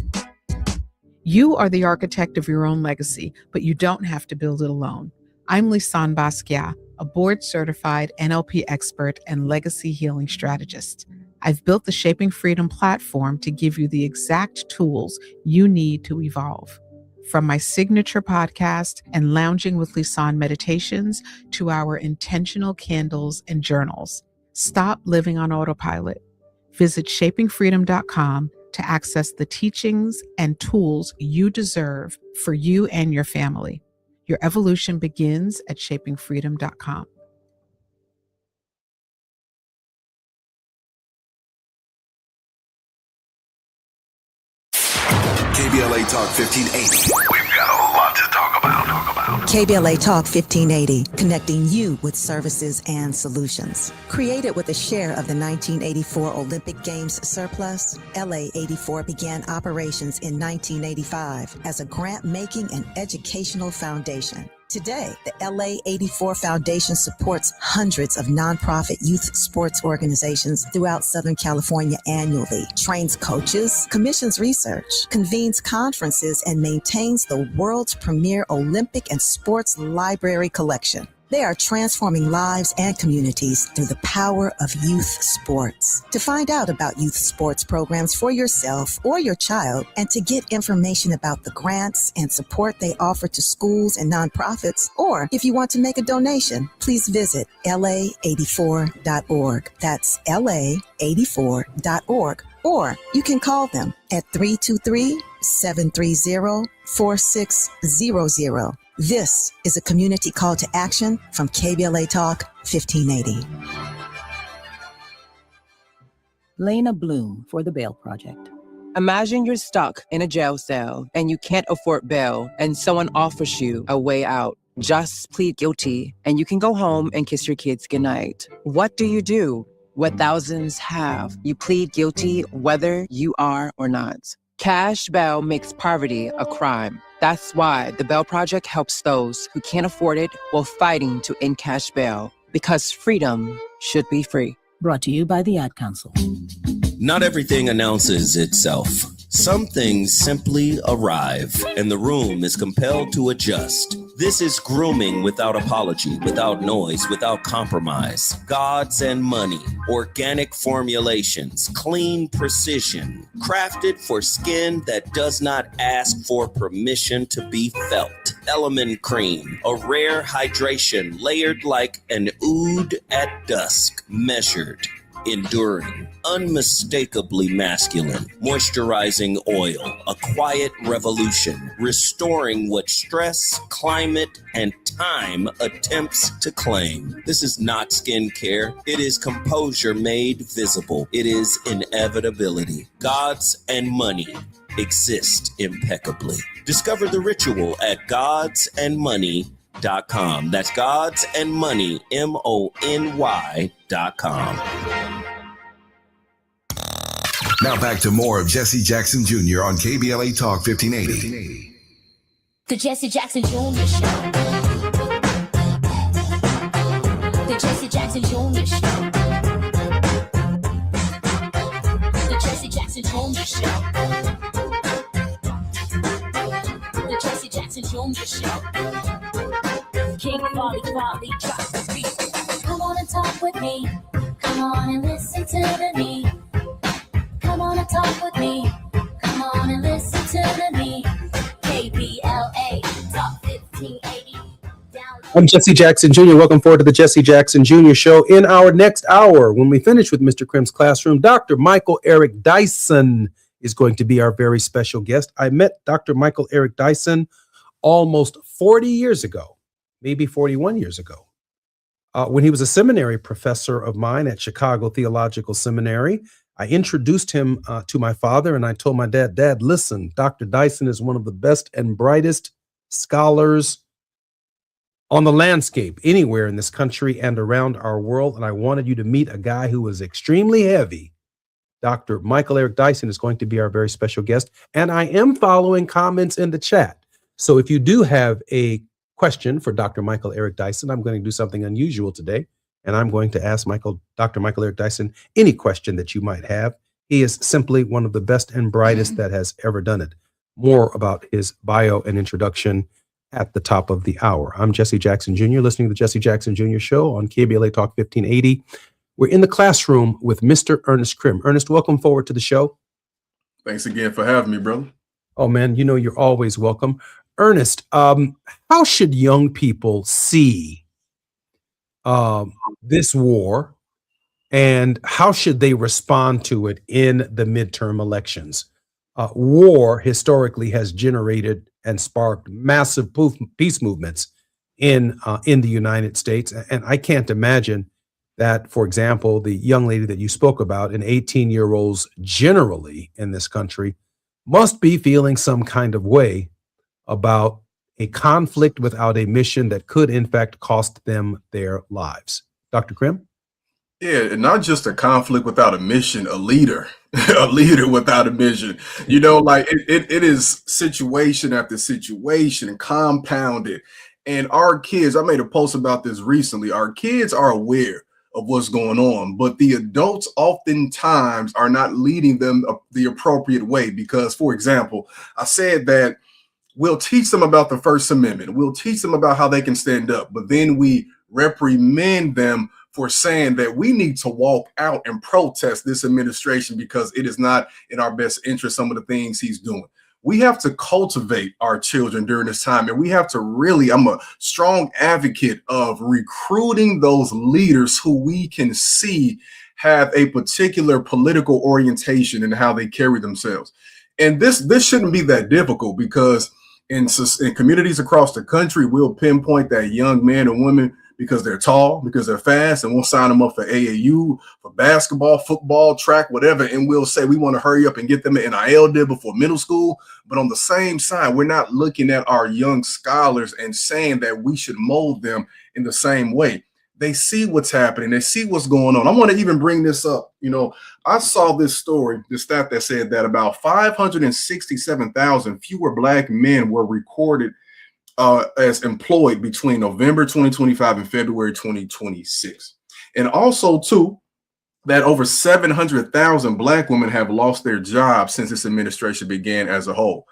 You are the architect of your own legacy, but you don't have to build it alone. I'm Lisanne Basquiat, a board-certified NLP expert and legacy healing strategist. I've built the Shaping Freedom platform to give you the exact tools you need to evolve. From my signature podcast and Lounging with Lisanne meditations to our intentional candles and journals. Stop living on autopilot. Visit shapingfreedom.com to access the teachings and tools you deserve for you and your family. Your evolution begins at shapingfreedom.com. KBLA Talk 1580. We've got a lot to talk about. KBLA Talk 1580, connecting you with services and solutions. Created with a share of the 1984 Olympic Games surplus, LA 84 began operations in 1985 as a grant-making and educational foundation. Today, the LA 84 Foundation supports hundreds of nonprofit youth sports organizations throughout Southern California annually, trains coaches, commissions research, convenes conferences, and maintains the world's premier Olympic and sports library collection. They are transforming lives and communities through the power of youth sports. To find out about youth sports programs for yourself or your child, and to get information about the grants and support they offer to schools and nonprofits, or if you want to make a donation, please visit la84.org. That's la84.org. Or you can call them at 323-730-4600. This is a community call to action from KBLA Talk 1580. Lena Bloom for the Bail Project. Imagine you're stuck in a jail cell and you can't afford bail and someone offers you a way out. Just plead guilty and you can go home and kiss your kids goodnight. What do? What thousands have. You plead guilty whether you are or not. Cash bail makes poverty a crime. That's why the Bail Project helps those who can't afford it while fighting to end cash bail, because freedom should be free. Brought to you by the Ad Council. Not everything announces itself. Some things simply arrive, and the room is compelled to adjust. This is grooming without apology, without noise, without compromise. Gods and money, organic formulations, clean precision, crafted for skin that does not ask for permission to be felt. Element Cream, a rare hydration layered like an oud at dusk, measured, enduring, unmistakably masculine, moisturizing oil, a quiet revolution, restoring what stress, climate, and time attempts to claim. This is not skincare. It is composure made visible. It is inevitability. Gods and money exist impeccably. Discover the ritual at godsandmoney.com. That's Gods and Money, MONY.com. Now back to more of Jesse Jackson Jr. on KBLA Talk 1580. The Jesse Jackson Jr. Show. The Jesse Jackson Jr. Show. The Jesse Jackson Jr. Show. The Jesse Jackson Jr. Show. King Volley, drop the beat. Come on and talk with me. Come on and listen to me. Come on and talk with me. Come on and listen to me. KBLA Talk 1580. I'm Jesse Jackson Jr. Welcome forward to the Jesse Jackson Jr. Show. In our next hour, when we finish with Mr. Krim's classroom, Dr. Michael Eric Dyson is going to be our very special guest. I met Dr. Michael Eric Dyson almost 40 years ago, maybe 41 years ago, when he was a seminary professor of mine at Chicago Theological Seminary. I introduced him to my father, and I told my dad, Dad, listen, Dr. Dyson is one of the best and brightest scholars on the landscape anywhere in this country and around our world, and I wanted you to meet a guy who was extremely heavy. Dr. Michael Eric Dyson is going to be our very special guest, and I am following comments in the chat. So if you do have a question for Dr. Michael Eric Dyson, I'm going to do something unusual today. And I'm going to ask Dr. Michael Eric Dyson any question that you might have. He is simply one of the best and brightest that has ever done it. More about his bio and introduction at the top of the hour. I'm Jesse Jackson Jr., listening to the Jesse Jackson Jr. Show on KBLA Talk 1580. We're in the classroom with Mr. Ernest Krim. Ernest, welcome forward to the show. Thanks again for having me, brother. Oh, man, you know you're always welcome. Ernest, how should young people see this war, and how should they respond to it in the midterm elections? War historically has generated and sparked massive peace movements in the United States, and I can't imagine that, for example, the young lady that you spoke about, and 18-year-olds generally in this country, must be feeling some kind of way about a conflict without a mission that could, in fact, cost them their lives. Dr. Krim? Yeah, and not just a conflict without a mission, a leader without a mission. You know, like it is situation after situation compounded. And our kids, I made a post about this recently, our kids are aware of what's going on, but the adults oftentimes are not leading them the appropriate way. Because, for example, I said that we'll teach them about the First Amendment. We'll teach them about how they can stand up, but then we reprimand them for saying that we need to walk out and protest this administration because it is not in our best interest, some of the things he's doing. We have to cultivate our children during this time, and we have to really, I'm a strong advocate of recruiting those leaders who we can see have a particular political orientation in how they carry themselves. And this shouldn't be that difficult, because in communities across the country, we'll pinpoint that young men and women because they're tall, because they're fast, and we'll sign them up for AAU, for basketball, football, track, whatever. And we'll say we want to hurry up and get them an NIL deal before middle school. But on the same side, we're not looking at our young scholars and saying that we should mold them in the same way. They see what's happening. They see what's going on. I want to even bring this up. You know, I saw this story, the stat that said that about 567,000 fewer Black men were recorded as employed between November 2025 and February 2026. And also, too, that over 700,000 Black women have lost their jobs since this administration began as a whole.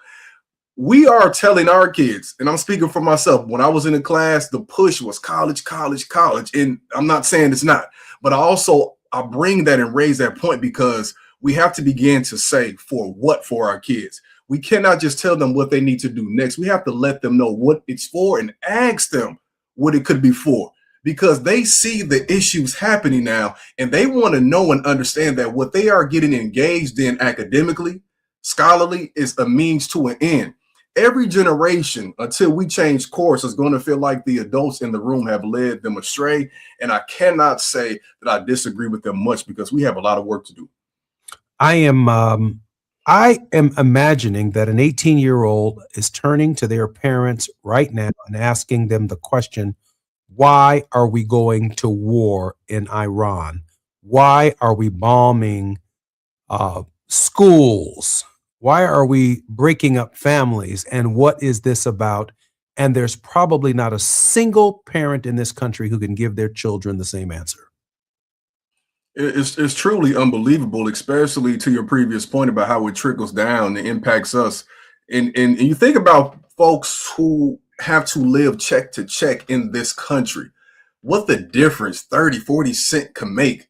We are telling our kids, and I'm speaking for myself, when I was in the class, the push was college, college, college. And I'm not saying it's not, but I bring that and raise that point because we have to begin to say for our kids. We cannot just tell them what they need to do next. We have to let them know what it's for and ask them what it could be for, because they see the issues happening now and they want to know and understand that what they are getting engaged in academically, scholarly, is a means to an end. Every generation, until we change course, is going to feel like the adults in the room have led them astray. And I cannot say that I disagree with them much because we have a lot of work to do. I am imagining that an 18-year-old is turning to their parents right now and asking them the question, why are we going to war in Iran? Why are we bombing schools? Why are we breaking up families? And what is this about? And there's probably not a single parent in this country who can give their children the same answer. It's truly unbelievable, especially to your previous point about how it trickles down and impacts us. And you think about folks who have to live check to check in this country, what the difference 30, 40 cents can make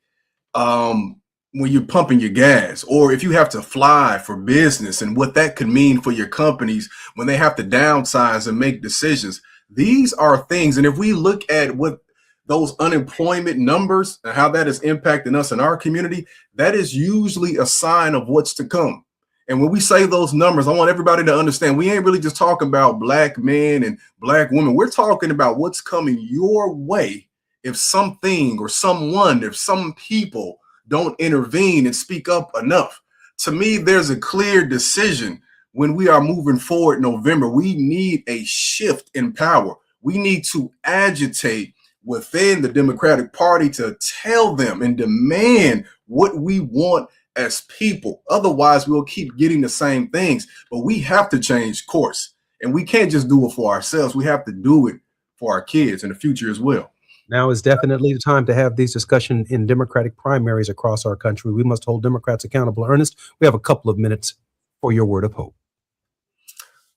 when you're pumping your gas, or if you have to fly for business and what that could mean for your companies when they have to downsize and make decisions. These are things. And if we look at what those unemployment numbers and how that is impacting us in our community, that is usually a sign of what's to come. And when we say those numbers, I want everybody to understand we ain't really just talking about Black men and Black women. We're talking about what's coming your way if something or someone, if some people don't intervene and speak up enough. To me, there's a clear decision when we are moving forward in November. We need a shift in power. We need to agitate within the Democratic Party to tell them and demand what we want as people. Otherwise, we'll keep getting the same things. But we have to change course. And we can't just do it for ourselves. We have to do it for our kids in the future as well. Now is definitely the time to have these discussions in Democratic primaries across our country. We must hold Democrats accountable. Ernest, we have a couple of minutes for your word of hope.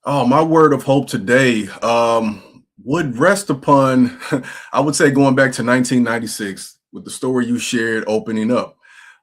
Oh, my word of hope today would rest upon, I would say, going back to 1996 with the story you shared opening up.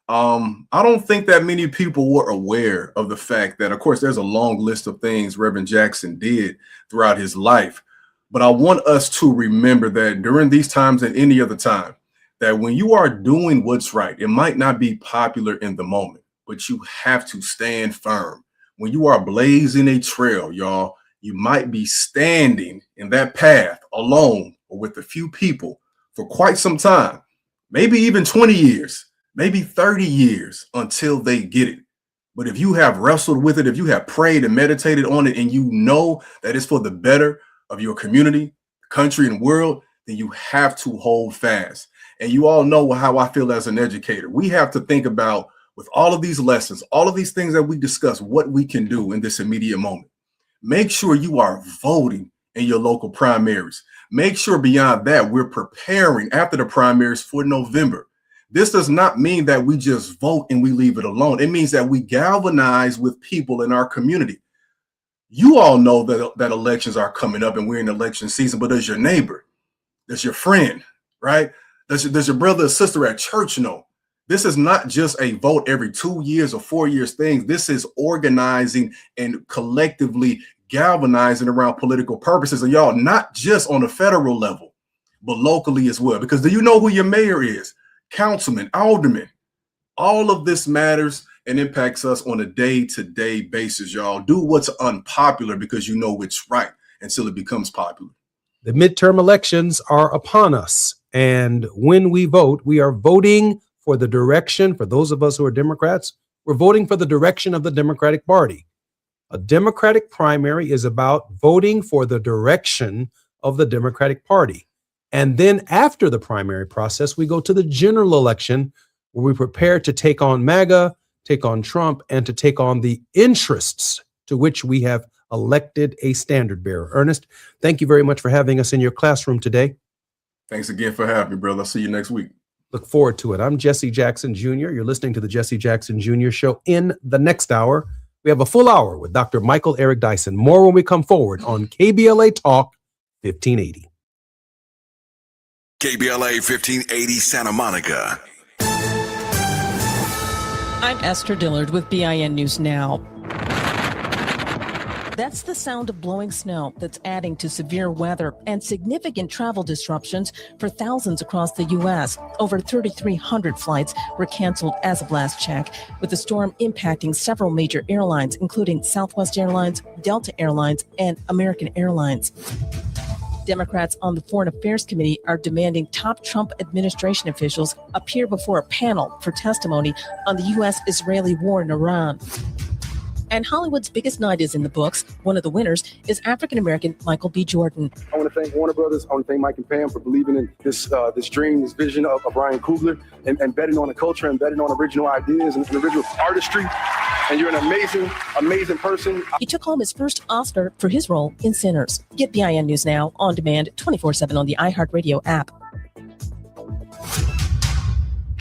I don't think that many people were aware of the fact that, of course, there's a long list of things Reverend Jackson did throughout his life. But I want us to remember that during these times and any other time, that when you are doing what's right, it might not be popular in the moment, but you have to stand firm. When you are blazing a trail, y'all, you might be standing in that path alone or with a few people for quite some time, maybe even 20 years, maybe 30 years until they get it. But if you have wrestled with it, if you have prayed and meditated on it, and you know that it's for the better of your community, country, and world, then you have to hold fast. And you all know how I feel as an educator. We have to think about, with all of these lessons, all of these things that we discuss, what we can do in this immediate moment. Make sure you are voting in your local primaries. Make sure beyond that, we're preparing after the primaries for November. This does not mean that we just vote and we leave it alone. It means that we galvanize with people in our community. You all know that elections are coming up and we're in election season, but does your neighbor, does your friend, right? Does your brother or sister at church know? This is not just a vote every 2 years or 4 years thing. This is organizing and collectively galvanizing around political purposes. And y'all, not just on the federal level, but locally as well. Because do you know who your mayor is? Councilman, alderman. All of this matters and impacts us on a day-to-day basis, y'all. Do what's unpopular because you know it's right until it becomes popular. The midterm elections are upon us. And when we vote, we are voting for the direction, for those of us who are Democrats, we're voting for the direction of the Democratic Party. A Democratic primary is about voting for the direction of the Democratic Party. And then after the primary process, we go to the general election where we prepare to take on MAGA, take on Trump, and to take on the interests to which we have elected a standard bearer. Ernest, thank you very much for having us in your classroom today. Thanks again for having me, brother. I'll see you next week. Look forward to it. I'm Jesse Jackson Jr. You're listening to the Jesse Jackson Jr. Show. In the next hour, we have a full hour with Dr. Michael Eric Dyson. More when we come forward on KBLA Talk 1580. KBLA 1580 Santa Monica. I'm Esther Dillard with BIN News Now. That's the sound of blowing snow that's adding to severe weather and significant travel disruptions for thousands across the U.S. Over 3,300 flights were canceled as of last check, with the storm impacting several major airlines, including Southwest Airlines, Delta Airlines, and American Airlines. Democrats on the Foreign Affairs Committee are demanding top Trump administration officials appear before a panel for testimony on the U.S.-Israeli war in Iran. And Hollywood's biggest night is in the books. One of the winners is African-American Michael B. Jordan. I want to thank Warner Brothers. I want to thank Mike and Pam for believing in this dream, this vision of Ryan Coogler, and betting on the culture and betting on original ideas and original artistry. And you're an amazing person. He took home his first Oscar for his role in Sinners. Get BIN News Now on demand 24/7 on the iHeartRadio app.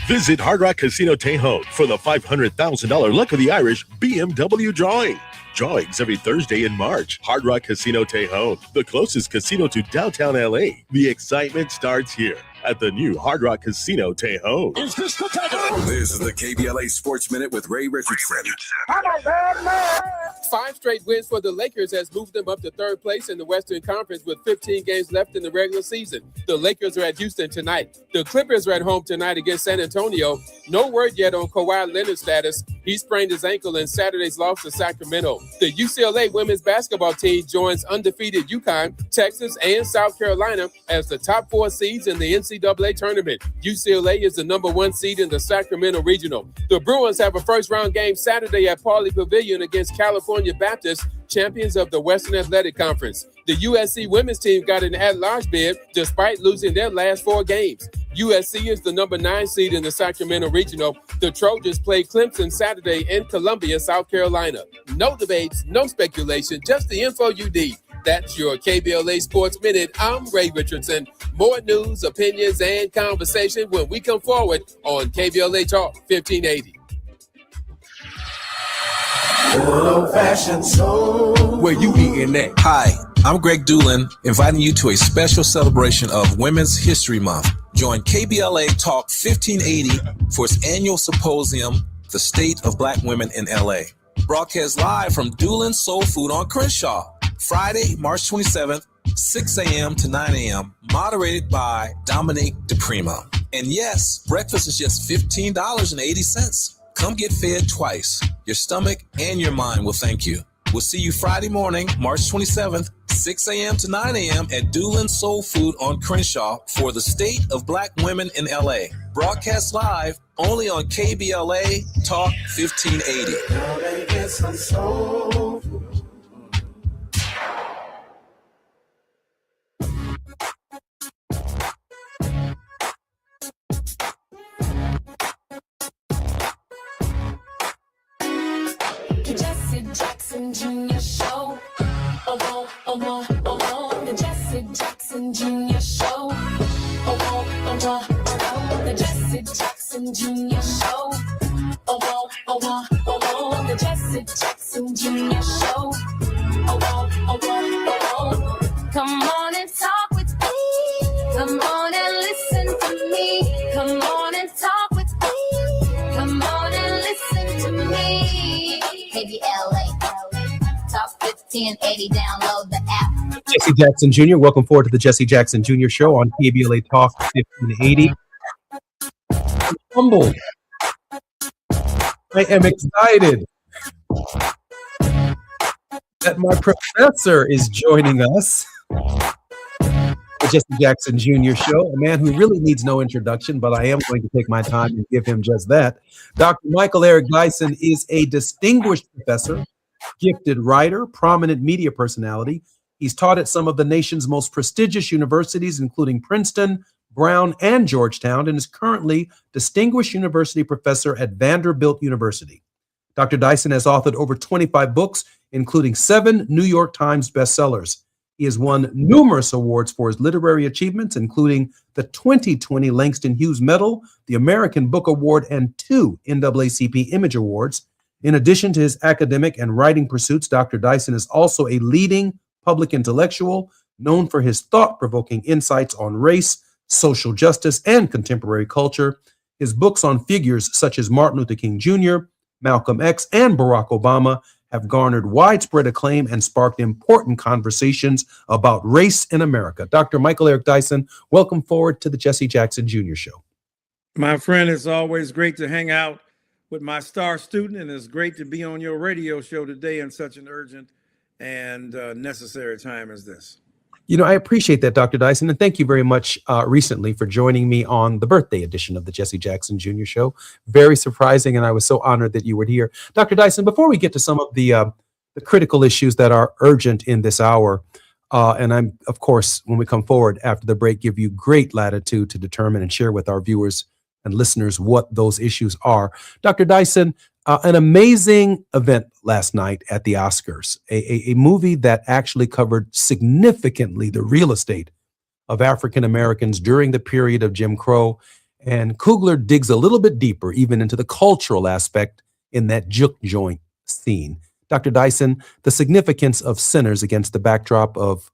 Visit Hard Rock Casino Tejon for the $500,000 Luck of the Irish BMW drawing. Drawings every Thursday in March. Hard Rock Casino Tejon, the closest casino to downtown LA. The excitement starts here at the new Hard Rock Casino Tejon. This is the KBLA Sports Minute with Ray Richardson. I'm a bad man. 5 straight wins for the Lakers has moved them up to third place in the Western Conference with 15 games left in the regular season. The Lakers are at Houston tonight. The Clippers are at home tonight against San Antonio. No word yet on Kawhi Leonard's status. He sprained his ankle in Saturday's loss to Sacramento. The UCLA women's basketball team joins undefeated UConn, Texas, and South Carolina as the top 4 seeds in the NCAA tournament. UCLA is the number 1 seed in the Sacramento Regional. The Bruins have a first-round game Saturday at Pauley Pavilion against California Baptist, champions of the Western Athletic Conference. The USC women's team got an at-large bid despite losing their last 4 games. USC is the number 9 seed in the Sacramento Regional. The Trojans play Clemson Saturday in Columbia, South Carolina. No debates, no speculation, just the info you need. That's your KBLA Sports Minute. I'm Ray Richardson. More news, opinions, and conversation when we come forward on KBLA Talk 1580. Old-fashioned soul. Where you eating at? Hi, I'm Greg Doolin, inviting you to a special celebration of Women's History Month. Join KBLA Talk 1580 for its annual symposium, The State of Black Women in LA. Broadcast live from Doolin's Soul Food on Crenshaw, Friday, March 27th, 6 a.m. to 9 a.m., moderated by Dominique DePrima. And yes, breakfast is just $15.80. Come get fed twice. Your stomach and your mind will thank you. We'll see you Friday morning, March 27th, 6 a.m. to 9 a.m. at Doolin's Soul Food on Crenshaw for the State of Black Women in LA. Broadcast live only on KBLA Talk 1580. Jackson Jr. Show. The Jesse Jackson Jr. Show. The Jesse Jackson Jr. Show. The Jesse Jackson Jr. Show. Come on and talk with me. Come on and listen to me. Come on and talk with me. Come on and listen to me. KBLA Talk 1580. Download the app. Jesse Jackson Jr., welcome forward to the Jesse Jackson Jr. Show on KBLA Talk 1580. I'm humbled. I am excited that my professor is joining us. The Jesse Jackson Jr. Show, a man who really needs no introduction, but I am going to take my time and give him just that. Dr. Michael Eric Dyson is a distinguished professor, gifted writer, prominent media personality. He's taught at some of the nation's most prestigious universities, including Princeton, Brown, and Georgetown, and is currently Distinguished University Professor at Vanderbilt University. Dr. Dyson has authored over 25 books, including 7 New York Times bestsellers. He has won numerous awards for his literary achievements, including the 2020 Langston Hughes Medal, the American Book Award, and 2 NAACP Image Awards. In addition to his academic and writing pursuits, Dr. Dyson is also a leading public intellectual known for his thought-provoking insights on race, social justice, and contemporary culture. His books on figures such as Martin Luther King Jr., Malcolm X, and Barack Obama have garnered widespread acclaim and sparked important conversations about race in America. Dr. Michael Eric Dyson, welcome forward to the Jesse Jackson Jr. Show. My friend, it's always great to hang out with my star student, and it's great to be on your radio show today in such an urgent and necessary time as this. You know, I appreciate that, Dr. Dyson, and thank you very much recently for joining me on the birthday edition of the Jesse Jackson Jr. Show. Very surprising, and I was so honored that you were here. Dr. Dyson, before we get to some of the critical issues that are urgent in this hour, and I'm, of course, when we come forward after the break, give you great latitude to determine and share with our viewers and listeners what those issues are. Dr. Dyson, an amazing event last night at the Oscars, a movie that actually covered significantly the real estate of African Americans during the period of Jim Crow. And Coogler digs a little bit deeper, even into the cultural aspect in that juke joint scene. Dr. Dyson, the significance of Sinners against the backdrop of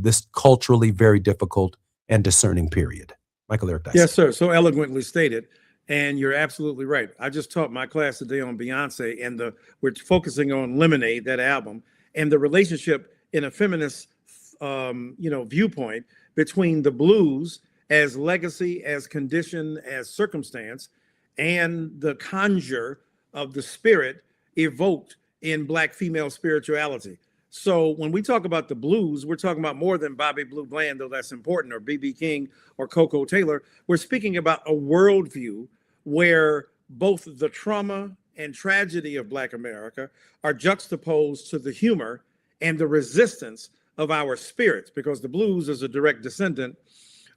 this culturally very difficult and discerning period. Michael Eric Dyson. Yes, sir. So eloquently stated. And you're absolutely right. I just taught my class today on Beyonce, and we're focusing on Lemonade, that album, and the relationship in a feminist, viewpoint between the blues as legacy, as condition, as circumstance, and the conjure of the spirit evoked in Black female spirituality. So when we talk about the blues, we're talking about more than Bobby Blue Bland, though that's important, or B.B. King or Coco Taylor. We're speaking about a worldview where both the trauma and tragedy of Black America are juxtaposed to the humor and the resistance of our spirits, because the blues is a direct descendant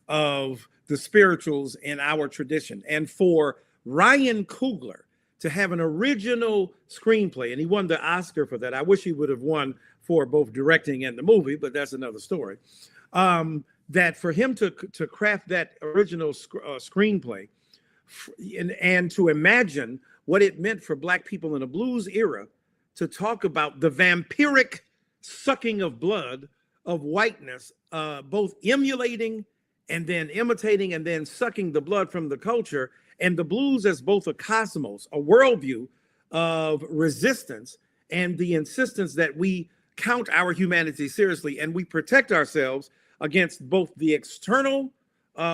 of the spirituals in our tradition. And for Ryan Coogler to have an original screenplay, and he won the Oscar for that. I wish he would have won for both directing and the movie, but that's another story. That for him to craft that original screenplay and to imagine what it meant for Black people in a blues era to talk about the vampiric sucking of blood of whiteness, both emulating and then imitating and then sucking the blood from the culture, and the blues as both a cosmos, a worldview of resistance, and the insistence that we count our humanity seriously and we protect ourselves against both the external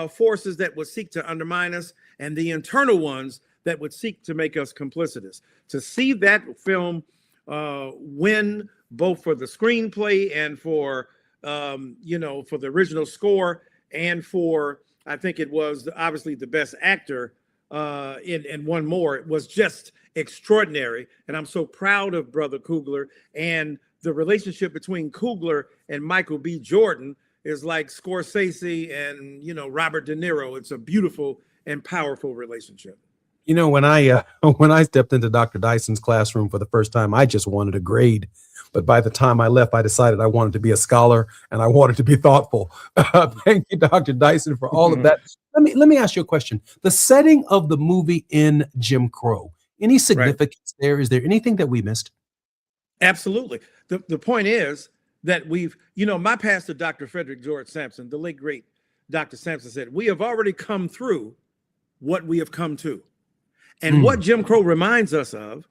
forces that would seek to undermine us and the internal ones that would seek to make us complicitous. To see that film win both for the screenplay and for for the original score, and for, I think it was obviously the best actor in one more, it was just extraordinary. And I'm so proud of Brother Coogler, and the relationship between Coogler and Michael B. Jordan is like Scorsese and, Robert De Niro. It's a beautiful and powerful relationship. You know, when I stepped into Dr. Dyson's classroom for the first time, I just wanted a grade. But by the time I left, I decided I wanted to be a scholar and I wanted to be thoughtful. Thank you, Dr. Dyson, for all of that. Let me ask you a question. The setting of the movie in Jim Crow, any significance there? Is there anything that we missed? Absolutely. The point is that my pastor, Dr. Frederick George Sampson, the late great Dr. Sampson, said, we have already come through what we have come to. And what Jim Crow reminds us of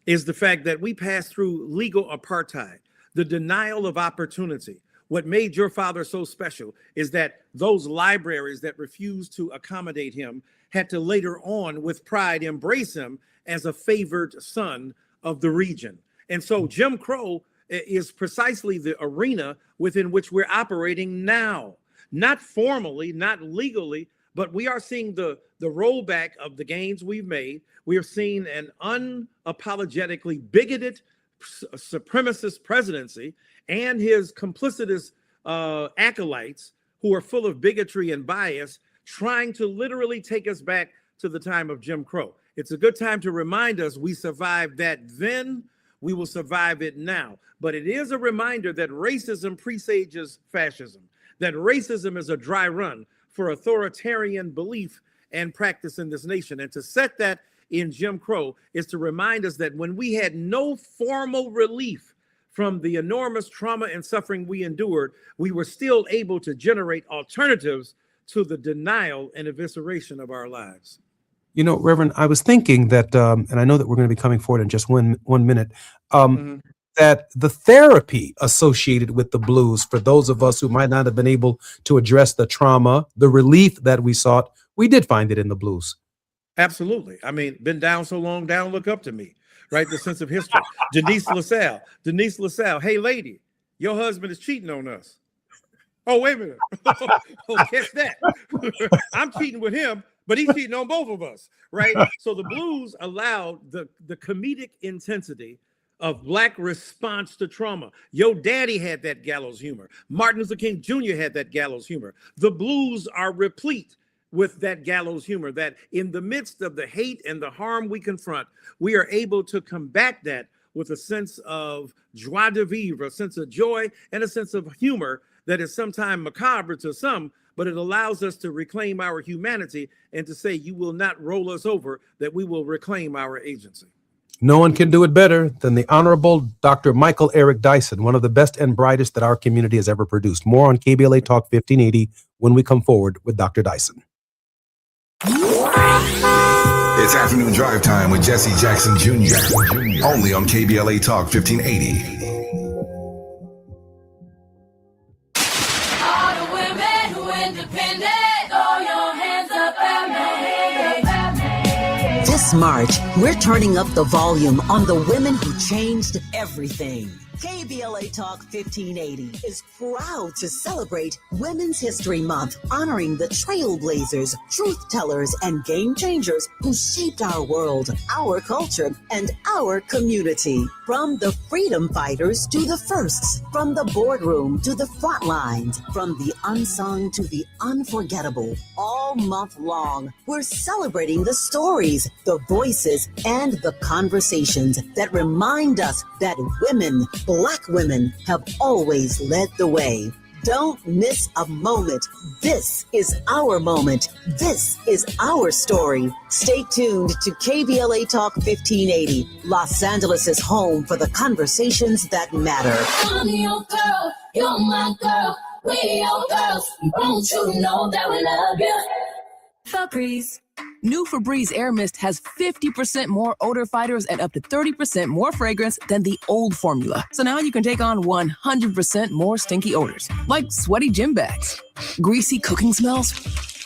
is the fact that we passed through legal apartheid, the denial of opportunity. What made your father so special is that those libraries that refused to accommodate him had to later on, with pride, embrace him as a favored son of the region. And so Jim Crow is precisely the arena within which we're operating now. Not formally, not legally, but we are seeing the rollback of the gains we've made. We are seeing an unapologetically bigoted supremacist presidency and his complicitous acolytes who are full of bigotry and bias, trying to literally take us back to the time of Jim Crow. It's a good time to remind us we survived that then. we will survive it now. But it is a reminder that racism presages fascism, that racism is a dry run for authoritarian belief and practice in this nation. And to set that in Jim Crow is to remind us that when we had no formal relief from the enormous trauma and suffering we endured, we were still able to generate alternatives to the denial and evisceration of our lives. You know, Reverend, I was thinking that, and I know that we're going to be coming forward in just one minute, that the therapy associated with the blues, for those of us who might not have been able to address the trauma, the relief that we sought, we did find it in the blues. Absolutely. I mean, been down so long, down, look up to me, right? The sense of history. Denise LaSalle, hey, lady, your husband is cheating on us. Oh, wait a minute. Oh, catch that. I'm cheating with him, but he's cheating on both of us, right? So the blues allowed the comedic intensity of Black response to trauma. Yo daddy had that gallows humor. Martin Luther King Jr. had that gallows humor. The blues are replete with that gallows humor, that in the midst of the hate and the harm we confront, we are able to combat that with a sense of joie de vivre, a sense of joy, and a sense of humor that is sometimes macabre to some, but it allows us to reclaim our humanity and to say, you will not roll us over, that we will reclaim our agency. No one can do it better than the Honorable Dr. Michael Eric Dyson, one of the best and brightest that our community has ever produced. More on KBLA Talk 1580 when we come forward with Dr. Dyson. It's afternoon drive time with Jesse Jackson Jr. Only on KBLA Talk 1580. All the women who independent, throw your hands up at me. This March, we're turning up the volume on the women who changed everything. KBLA Talk 1580 is proud to celebrate Women's History Month, honoring the trailblazers, truth tellers, and game changers who shaped our world, our culture, and our community. From the freedom fighters to the firsts, from the boardroom to the front lines, from the unsung to the unforgettable, all month long, we're celebrating the stories, the voices, and the conversations that remind us that women, Black women, have always led the way. Don't miss a moment. This is our moment. This is our story. Stay tuned to KBLA Talk 1580, Los Angeles' home for the conversations that matter. I'm your girl, you're my girl, we're your girls. Won't you know that we love you? Febreze. New Febreze Air Mist has 50% more odor fighters and up to 30% more fragrance than the old formula. So now you can take on 100% more stinky odors, like sweaty gym bags, greasy cooking smells,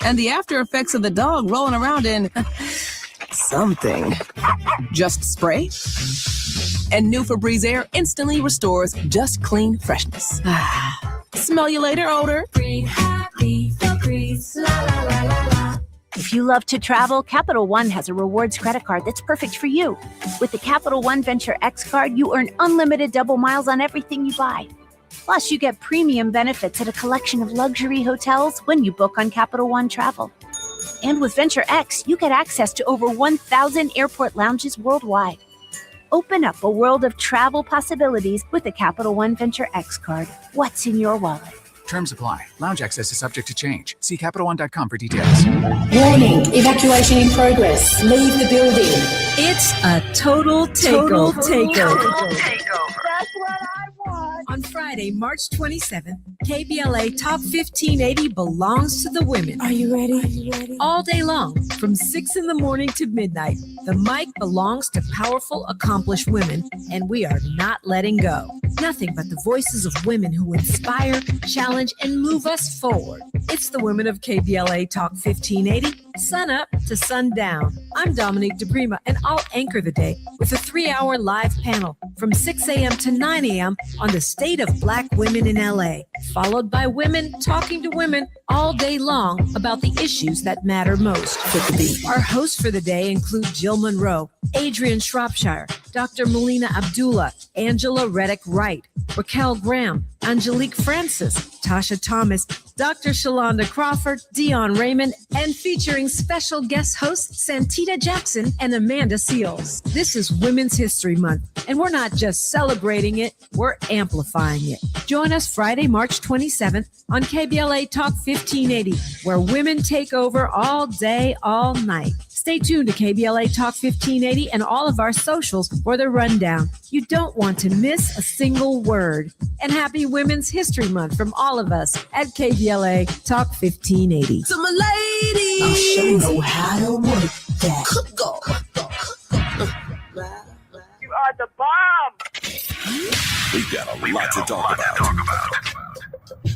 and the after effects of the dog rolling around in something. Just spray, and new Febreze Air instantly restores just clean freshness. Smell you later, odor. Breathe happy, Febreze, la la la la la. If you love to travel, Capital One has a rewards credit card that's perfect for you. With the Capital One Venture X card, you earn unlimited double miles on everything you buy. Plus, you get premium benefits at a collection of luxury hotels when you book on Capital One Travel. And with Venture X, you get access to over 1,000 airport lounges worldwide. Open up a world of travel possibilities with the Capital One Venture X card. What's in your wallet? Terms apply. Lounge access is subject to change. See CapitalOne.com for details. Warning, evacuation in progress. Leave the building. It's a total takeover. That's what I want. On Friday, March 27th, KBLA Talk 1580 belongs to the women. Are you ready? All day long, from 6 in the morning to midnight, the mic belongs to powerful, accomplished women, and we are not letting go. Nothing but the voices of women who inspire, challenge, and move us forward. It's the women of KBLA Talk 1580, sun up to sundown. I'm Dominique DePrima, and I'll anchor the day with a 3-hour live panel from 6 a.m. to 9 a.m. on the state of Black women in LA, followed by women talking to women all day long about the issues that matter most. Our hosts for the day include Jill Monroe, Adrian Shropshire, Dr. Melina Abdullah, Angela Reddick Wright, Raquel Graham, Angelique Francis, Tasha Thomas, Dr. Shalonda Crawford, Dion Raymond, and featuring special guest hosts Santita Jackson and Amanda Seals. This is Women's History Month, and we're not just celebrating it, we're amplifying it. Join us Friday, March 27th on KBLA Talk 1580, where women take over all day, all night. Stay tuned to KBLA Talk 1580 and all of our socials for the rundown. You don't want to miss a single word. And happy Women's History Month from all of us at KBLA Talk 1580. To my ladies, I'll show you how to work that. Go. You are the bomb. We've got a lot to talk about.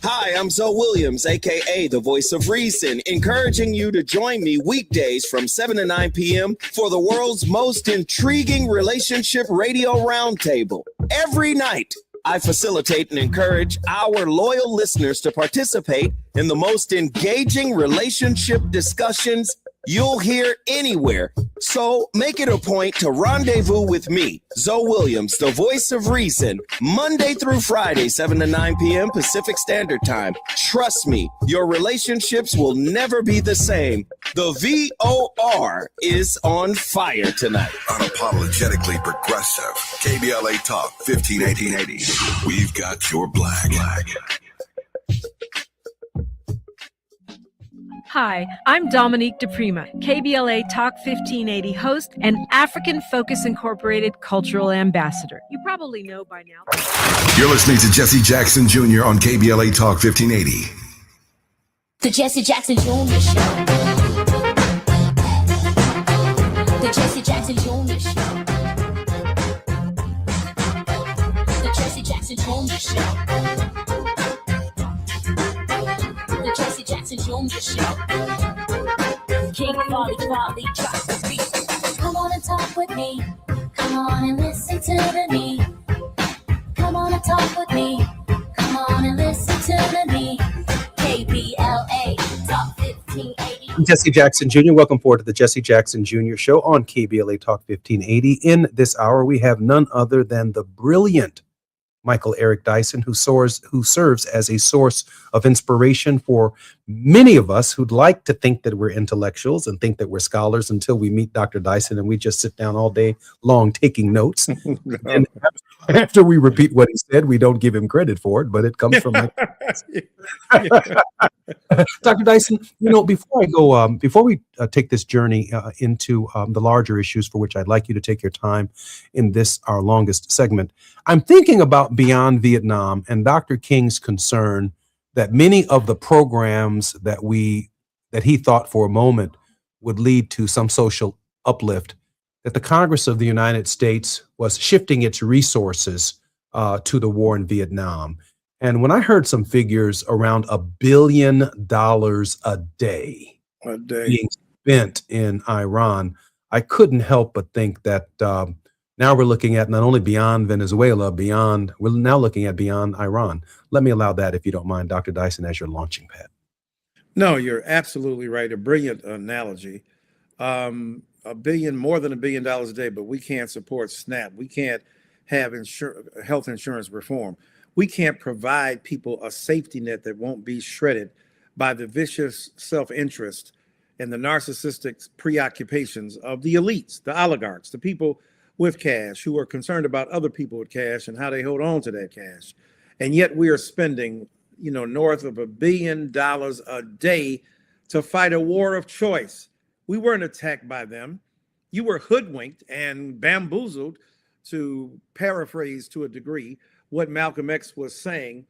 Hi, I'm Zoe Williams, aka the Voice of Reason, encouraging you to join me weekdays from 7 to 9 p.m. for the world's most intriguing relationship radio roundtable. Every night, I facilitate and encourage our loyal listeners to participate in the most engaging relationship discussions you'll hear anywhere. So make it a point to rendezvous with me, Zoe Williams, the Voice of Reason, Monday through Friday, 7 to 9 p.m. Pacific Standard Time. Trust me, your relationships will never be the same. The VOR is on fire tonight. Unapologetically progressive. KBLA Talk 1580. We've got your black. Hi, I'm Dominique DePrima, KBLA Talk 1580 host and African Focus Incorporated cultural ambassador. You probably know by now. You're listening to Jesse Jackson Jr. on KBLA Talk 1580. The Jesse Jackson Jr. Show. The Jesse Jackson Jr. Show. The Jesse Jackson Jr. Show. The Jesse Jackson Jr. Show. King Folly, drop the beat. Come on and talk with me. Come on and listen to me. Come on and talk with me. Come on and listen to me. KBLA Talk 1580. I'm Jesse Jackson Jr. Welcome forward to the Jesse Jackson Jr. Show on KBLA Talk 1580. In this hour, we have none other than the brilliant Michael Eric Dyson, who serves as a source of inspiration for many of us who'd like to think that we're intellectuals and think that we're scholars until we meet Dr. Dyson and we just sit down all day long taking notes. And after we repeat what he said, we don't give him credit for it, but it comes from Dr. Dyson. Before I go, before we take this journey into the larger issues for which I'd like you to take your time in this, our longest segment, I'm thinking about Beyond Vietnam and Dr. King's concern that many of the programs that he thought for a moment would lead to some social uplift, that the Congress of the United States was shifting its resources to the war in Vietnam. And when I heard some figures around $1 billion a day being spent in Iran, I couldn't help but think that now we're looking at not only beyond Venezuela, we're now looking at beyond Iran. Let me allow that, if you don't mind, Dr. Dyson, as your launching pad. No, you're absolutely right. A brilliant analogy. More than $1 billion a day, but we can't support SNAP. We can't have health insurance reform. We can't provide people a safety net that won't be shredded by the vicious self-interest and the narcissistic preoccupations of the elites, the oligarchs, the people with cash who are concerned about other people with cash and how they hold on to that cash. And yet we are spending, north of $1 billion a day to fight a war of choice. We weren't attacked by them. You were hoodwinked and bamboozled, to paraphrase to a degree what Malcolm X was saying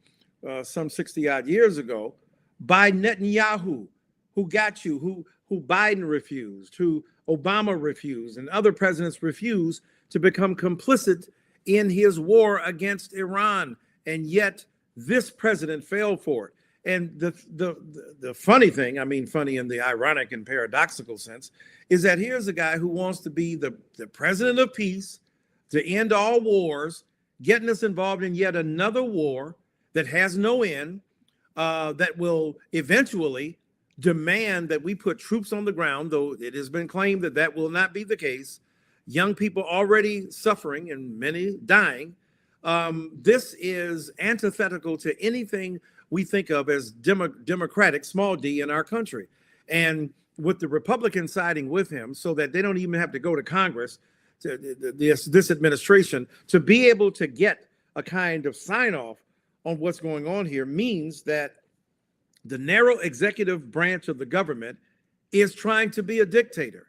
some 60 odd years ago, by Netanyahu, who got you, who Biden refused, who Obama refused, and other presidents refused to become complicit in his war against Iran. And yet this president failed for it. And the funny thing, I mean, funny in the ironic and paradoxical sense, is that here's a guy who wants to be the president of peace, to end all wars, getting us involved in yet another war that has no end, that will eventually demand that we put troops on the ground, though it has been claimed that that will not be the case. young people already suffering and many dying. This is antithetical to anything we think of as democratic, small d, in our country. And with the Republicans siding with him so that they don't even have to go to Congress, to this administration, to be able to get a kind of sign off on what's going on here means that the narrow executive branch of the government is trying to be a dictator,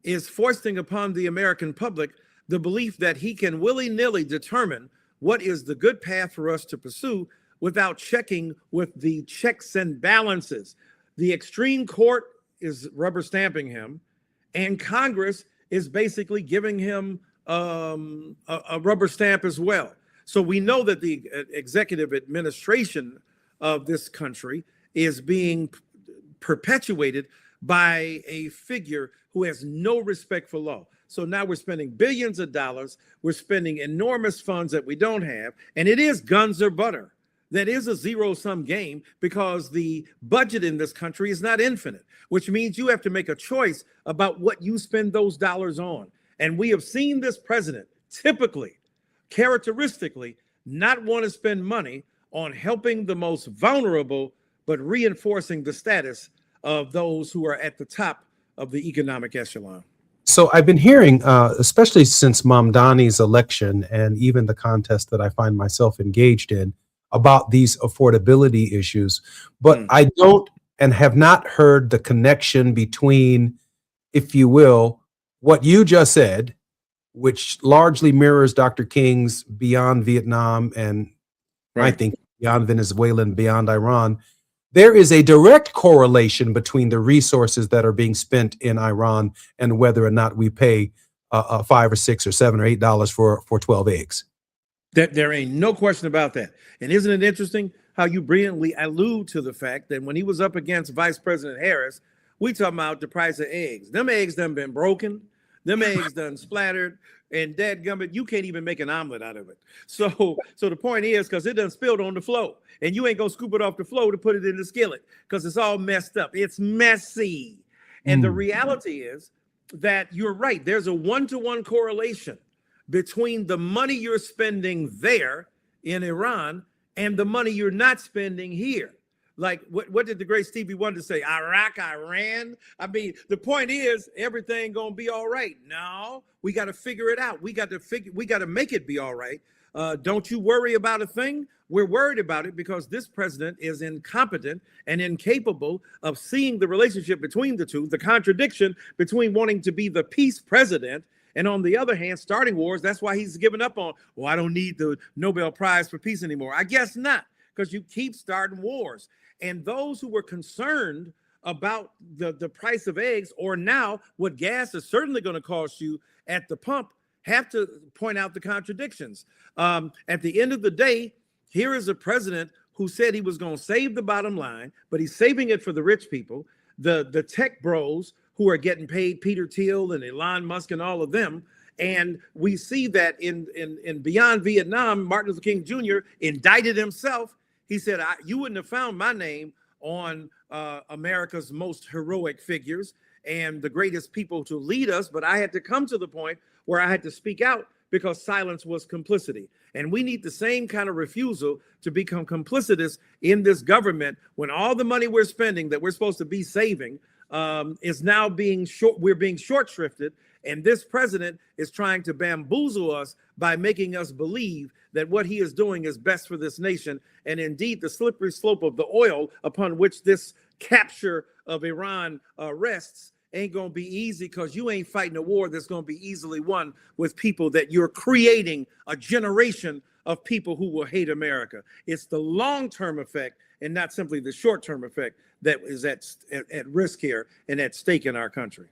is foisting upon the American public the belief that he can willy-nilly determine what is the good path for us to pursue without checking with the checks and balances. The extreme court is rubber stamping him, and Congress is basically giving him a rubber stamp as well. So we know that the executive administration of this country is being perpetuated by a figure who has no respect for law. So now we're spending billions of dollars. We're spending enormous funds that we don't have. And it is guns or butter. That is a zero-sum game because the budget in this country is not infinite, which means you have to make a choice about what you spend those dollars on. And we have seen this president typically, characteristically, not want to spend money on helping the most vulnerable, but reinforcing the status of those who are at the top of the economic echelon. So I've been hearing, especially since Mamdani's election and even the contest that I find myself engaged in, about these affordability issues, but I don't and have not heard the connection between, if you will, what you just said, which largely mirrors Dr. King's Beyond Vietnam and I think Beyond Venezuela and Beyond Iran. There is a direct correlation between the resources that are being spent in Iran and whether or not we pay $5 or $6 or $7 or $8 for 12 eggs. There ain't no question about that. And isn't it interesting how you brilliantly allude to the fact that when he was up against Vice President Harris, we talking about the price of eggs. Them eggs done been broken. Them eggs done splattered. And dadgummit, you can't even make an omelet out of it. So the point is, because it done spilled on the floor. And you ain't going to scoop it off the floor to put it in the skillet because it's all messed up. It's messy. And the reality is that you're right. There's a one-to-one correlation between the money you're spending there in Iran and the money you're not spending here. Like, what did the great Stevie Wonder say? Iraq, Iran? I mean, the point is, everything gonna be all right. No, we got to figure it out. We got to make it be all right. Don't you worry about a thing. We're worried about it because this president is incompetent and incapable of seeing the relationship between the two, the contradiction between wanting to be the peace president and on the other hand, starting wars. That's why he's given up on, I don't need the Nobel Prize for Peace anymore. I guess not, because you keep starting wars. And those who were concerned about the price of eggs, or now what gas is certainly going to cost you at the pump, have to point out the contradictions. At the end of the day, here is a president who said he was going to save the bottom line, but he's saving it for the rich people, the tech bros who are getting paid, Peter Thiel and Elon Musk and all of them. And we see that in Beyond Vietnam, Martin Luther King Jr. indicted himself. He said, you wouldn't have found my name on America's most heroic figures and the greatest people to lead us, but I had to come to the point where I had to speak out because silence was complicity. And we need the same kind of refusal to become complicitous in this government when all the money we're spending that we're supposed to be saving is now we're being short shrifted. And this president is trying to bamboozle us by making us believe that what he is doing is best for this nation. And indeed, the slippery slope of the oil upon which this capture of Iran rests ain't going to be easy, because you ain't fighting a war that's going to be easily won with people that you're creating a generation of people who will hate America. It's the long-term effect and not simply the short-term effect that is at risk here and at stake in our country.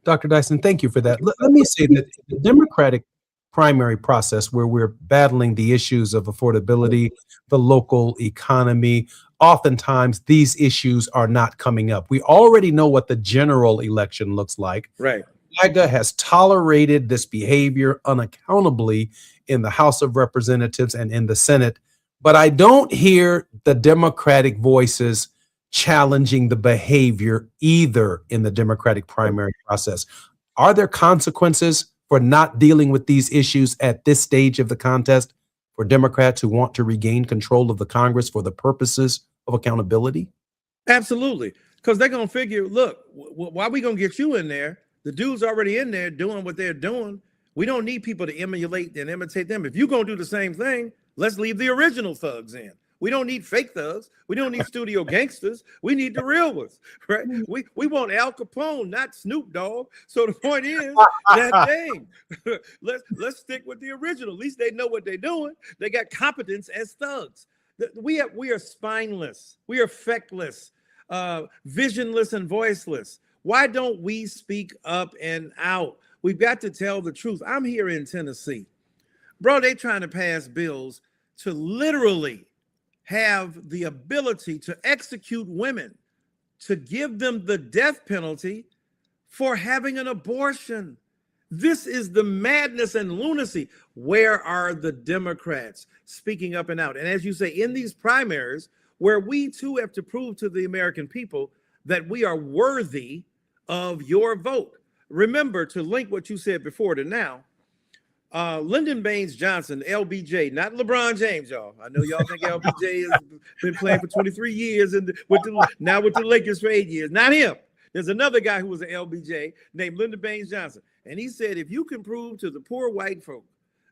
Dr. Dyson, thank you for that. Let me say that the Democratic primary process, where we're battling the issues of affordability, the local economy, oftentimes these issues are not coming up. We already know what the general election looks like. Right. MAGA has tolerated this behavior unaccountably in the House of Representatives and in the Senate, but I don't hear the Democratic voices challenging the behavior either in the Democratic primary process. Are there consequences for not dealing with these issues at this stage of the contest for Democrats who want to regain control of the Congress for the purposes of accountability? Absolutely. Because they're going to figure, look, why are we going to get you in there? The dude's already in there doing what they're doing. We don't need people to emulate and imitate them. If you're going to do the same thing, let's leave the original thugs in. We don't need fake thugs. We don't need studio gangsters. We need the real ones, right? We want Al Capone, not Snoop Dogg. So the point is that dang, let's stick with the original. At least they know what they're doing. They got competence as thugs. We are spineless. We are feckless, visionless, and voiceless. Why don't we speak up and out? We've got to tell the truth. I'm here in Tennessee, bro. They trying to pass bills to literally have the ability to execute women, to give them the death penalty for having an abortion. This is the madness and lunacy. Where are the Democrats speaking up and out? And as you say, in these primaries, where we too have to prove to the American people that we are worthy of your vote. Remember, to link what you said before to now, Lyndon Baines Johnson, LBJ, not LeBron James, y'all. I know y'all think LBJ has been playing for 23 years and now with the Lakers for 8 years. Not him. There's another guy who was an LBJ named Lyndon Baines Johnson. And he said, if you can prove to the poor white folk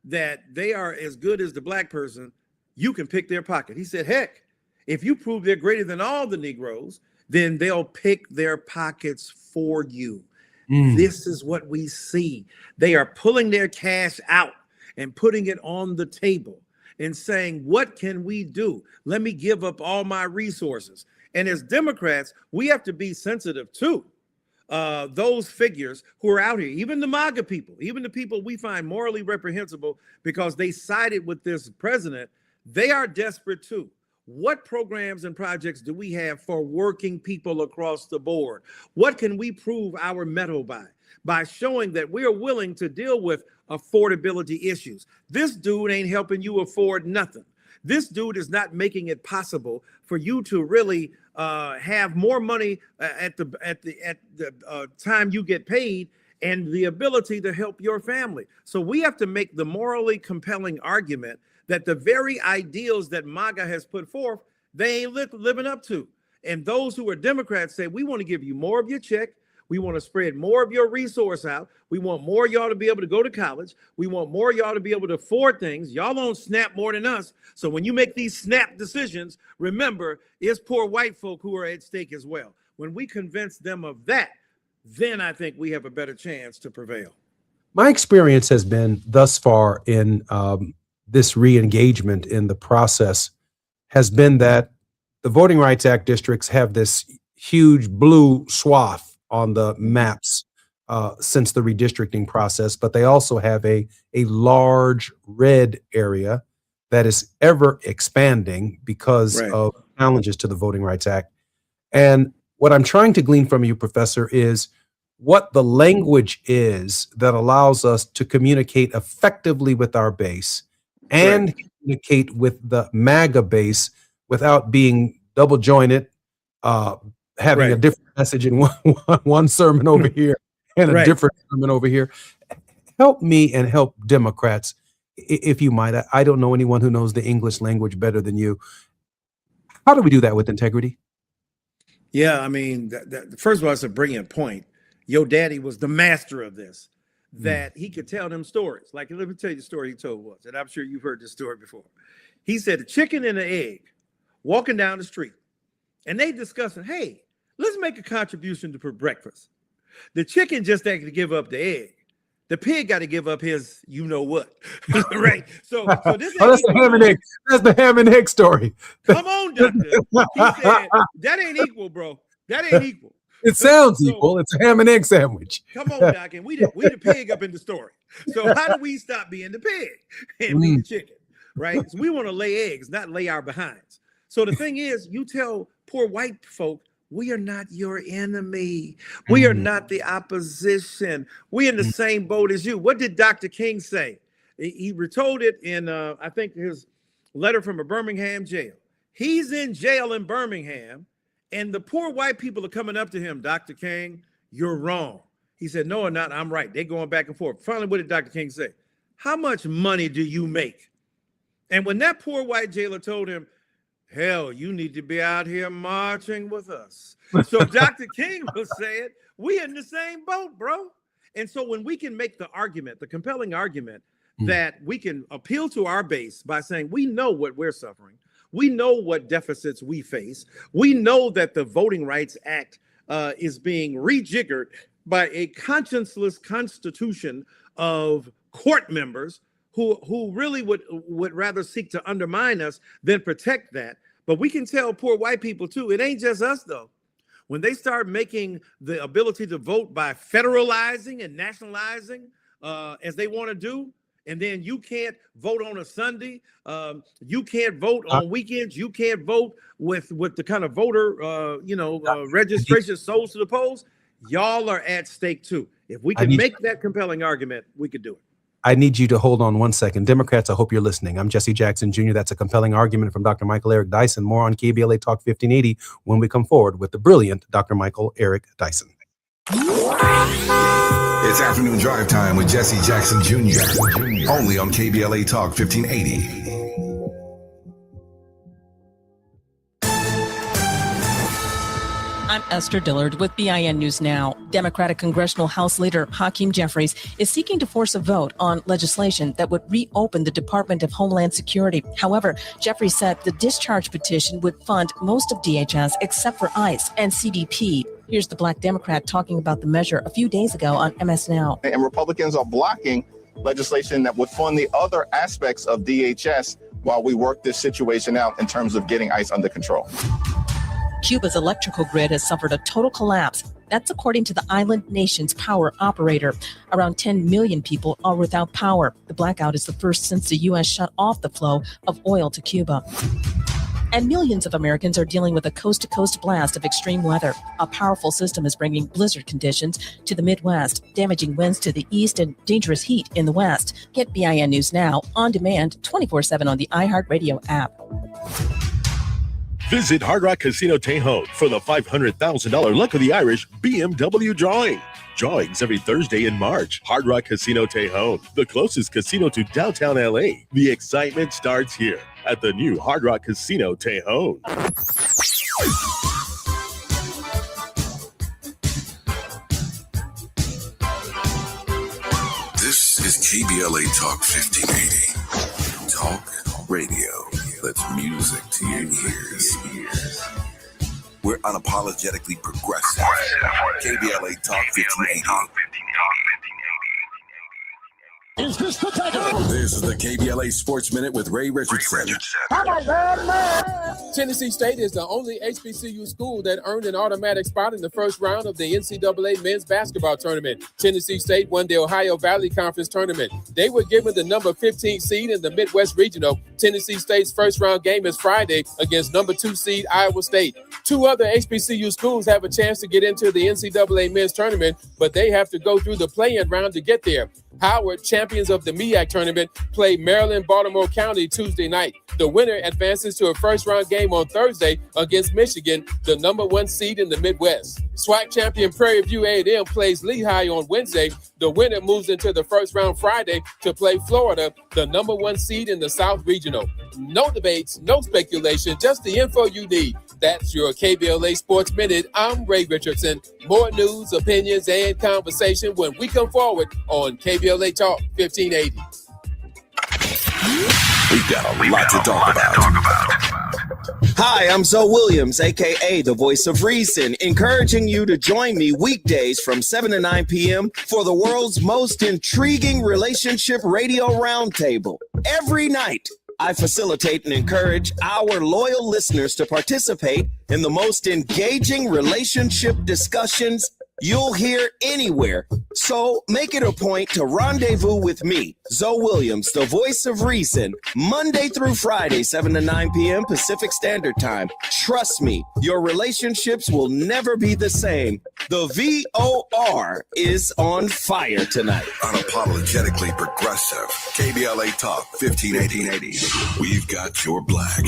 that they are as good as the black person, you can pick their pocket. He said, heck, if you prove they're greater than all the Negroes, then they'll pick their pockets for you. This is what we see. They are pulling their cash out and putting it on the table and saying, what can we do? Let me give up all my resources. And as Democrats, we have to be sensitive to those figures who are out here, even the MAGA people, even the people we find morally reprehensible because they sided with this president. They are desperate too. What programs and projects do we have for working people across the board? What can we prove our mettle by? By showing that we are willing to deal with affordability issues. This dude ain't helping you afford nothing. This dude is not making it possible for you to really have more money at the time you get paid and the ability to help your family. So we have to make the morally compelling argument that the very ideals that MAGA has put forth, they ain't living up to. And those who are Democrats say, we want to give you more of your check. We want to spread more of your resource out. We want more of y'all to be able to go to college. We want more of y'all to be able to afford things. Y'all don't snap more than us. So when you make these snap decisions, remember, it's poor white folk who are at stake as well. When we convince them of that, then I think we have a better chance to prevail. My experience has been thus far in this re-engagement in the process has been that the Voting Rights Act districts have this huge blue swath on the maps since the redistricting process, but they also have a large red area that is ever expanding because of challenges to the Voting Rights Act. And what I'm trying to glean from you, Professor, is what the language is that allows us to communicate effectively with our base and communicate with the MAGA base without being double jointed, having a different message in one sermon over here and a different sermon over here. Help me and help Democrats, if you might. I don't know anyone who knows the English language better than you. How do we do that with integrity? Yeah, I mean, first of all, it's a brilliant point. Your daddy was the master of this, that he could tell them stories. Like, let me tell you the story he told once, and I'm sure you've heard this story before. He said a chicken and an egg walking down the street, and they discussing, hey, let's make a contribution to breakfast. The chicken just had to give up the egg. The pig got to give up his, you know what, right? So this. That's the ham and egg. That's the ham and egg story. Come on, doctor. He said that ain't equal, bro. That ain't equal. It sounds equal. It's a ham and egg sandwich. Come on, Doc, and we the pig up in the story. So how do we stop being the pig and be the chicken, right? So we want to lay eggs, not lay our behinds. So the thing is, you tell poor white folk, we are not your enemy. We are not the opposition. We're in the same boat as you. What did Dr. King say? He retold it in, I think, his letter from a Birmingham jail. He's in jail in Birmingham, and the poor white people are coming up to him, Dr. King, you're wrong. He said, no or not, I'm right. They're going back and forth. Finally, what did Dr. King say? How much money do you make? And when that poor white jailer told him, hell, you need to be out here marching with us. So Dr. King was saying, we in the same boat, bro. And so when we can make the argument, the compelling argument that we can appeal to our base by saying we know what we're suffering. We know what deficits we face. We know that the Voting Rights Act is being rejiggered by a conscienceless constitution of court members who really would rather seek to undermine us than protect that. But we can tell poor white people too, it ain't just us though. When they start making the ability to vote by federalizing and nationalizing as they want to do, and then you can't vote on a Sunday, you can't vote on weekends, you can't vote with the kind of voter registration souls to the polls, y'all are at stake too. If we can make that compelling argument, we could do it. I need you to hold on 1 second. Democrats, I hope you're listening. I'm Jesse Jackson Jr. That's a compelling argument from Dr. Michael Eric Dyson. More on KBLA Talk 1580 when we come forward with the brilliant Dr. Michael Eric Dyson. It's afternoon drive time with Jesse Jackson Jr. Only on KBLA Talk 1580. I'm Esther Dillard with BIN News Now. Democratic Congressional House Leader Hakeem Jeffries is seeking to force a vote on legislation that would reopen the Department of Homeland Security. However, Jeffries said the discharge petition would fund most of DHS except for ICE and CBP. Here's the Black Democrat talking about the measure a few days ago on MS Now. And Republicans are blocking legislation that would fund the other aspects of DHS while we work this situation out in terms of getting ICE under control. Cuba's electrical grid has suffered a total collapse. That's according to the island nation's power operator. Around 10 million people are without power. The blackout is the first since the U.S. shut off the flow of oil to Cuba. And millions of Americans are dealing with a coast-to-coast blast of extreme weather. A powerful system is bringing blizzard conditions to the Midwest, damaging winds to the east and dangerous heat in the west. Get BIN News Now on demand 24/7 on the iHeartRadio app. Visit Hard Rock Casino Tejon for the $500,000 Luck of the Irish BMW drawing. Drawings every Thursday in March. Hard Rock Casino Tejon, the closest casino to downtown LA. The excitement starts here at the new Hard Rock Casino Tejon. This is KBLA Talk 1580. Talk radio. That's music to your ears. We're unapologetically progressive. KBLA Talk 1580. Is this the tiger? This is the KBLA Sports Minute with Ray Richardson. Tennessee State is the only HBCU school that earned an automatic spot in the first round of the NCAA men's basketball tournament. Tennessee State won the Ohio Valley Conference tournament. They were given the number 15 seed in the Midwest Regional. Tennessee State's first round game is Friday against number 2 seed Iowa State. 2 other HBCU schools have a chance to get into the NCAA men's tournament, but they have to go through the play-in round to get there. Howard, champions of the MEAC tournament, play Maryland-Baltimore County Tuesday night. The winner advances to a first-round game on Thursday against Michigan, the number 1 seed in the Midwest. SWAC champion Prairie View A&M plays Lehigh on Wednesday. The winner moves into the first round Friday to play Florida, the number 1 seed in the South Regional. No debates, no speculation, just the info you need. That's your KBLA Sports Minute. I'm Ray Richardson. More news, opinions, and conversation when we come forward on KBLA Talk 1580. We've got a lot to talk about. Hi, I'm Zoe Williams, aka the Voice of Reason, encouraging you to join me weekdays from 7 to 9 p.m. for the world's most intriguing relationship radio roundtable. Every night, I facilitate and encourage our loyal listeners to participate in the most engaging relationship discussions you'll hear anywhere. So make it a point to rendezvous with me, Zoe Williams, the Voice of Reason, Monday through Friday, 7 to 9 p.m. Pacific Standard Time. Trust me, your relationships will never be the same. The VOR is on fire tonight. Unapologetically progressive. KBLA Talk 1580. We've got your black.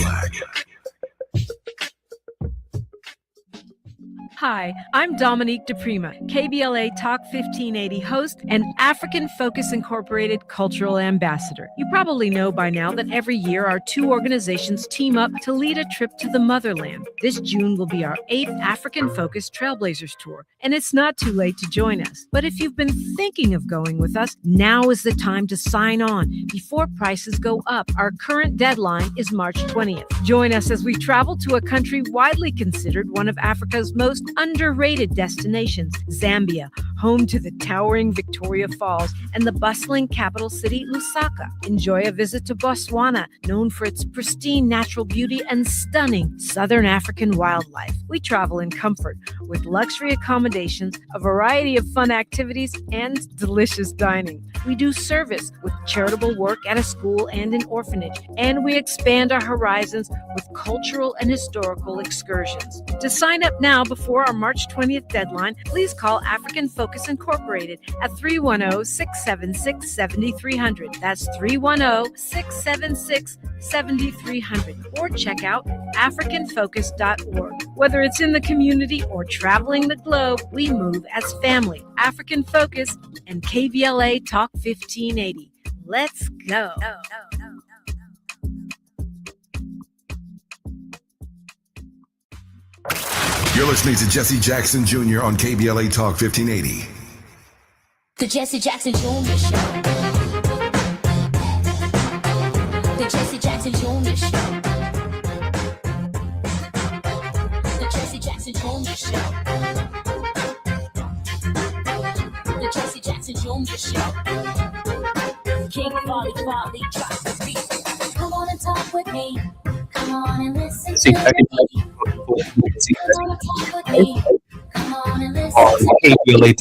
Hi, I'm Dominique DePrima, KBLA Talk 1580 host and African Focus Incorporated cultural ambassador. You probably know by now that every year our two organizations team up to lead a trip to the motherland. This June will be our 8th African Focus Trailblazers Tour, and it's not too late to join us. But if you've been thinking of going with us, now is the time to sign on before prices go up. Our current deadline is March 20th. Join us as we travel to a country widely considered one of Africa's most underrated destinations, Zambia, home to the towering Victoria Falls and the bustling capital city, Lusaka. Enjoy a visit to Botswana, known for its pristine natural beauty and stunning Southern African wildlife. We travel in comfort with luxury accommodations, a variety of fun activities, and delicious dining. We do service with charitable work at a school and an orphanage, and we expand our horizons with cultural and historical excursions. To sign up now before our March 20th deadline, please call African Focus Incorporated at 310-676-7300. That's 310-676-7300. Or check out africanfocus.org. Whether it's in the community or traveling the globe, we move as family. African Focus and KBLA Talk 1580. Let's go. You're listening to Jesse Jackson Jr. on KBLA Talk 1580. The Jesse Jackson Jr. Show. The Jesse Jackson Jr. Show. The Jesse Jackson Jr. Show. The Jesse Jackson Jr. Show. King Folly, drop the beat. Come on and talk with me. Come on and listen to me. Come on and talk with me. Come on and listen KBLA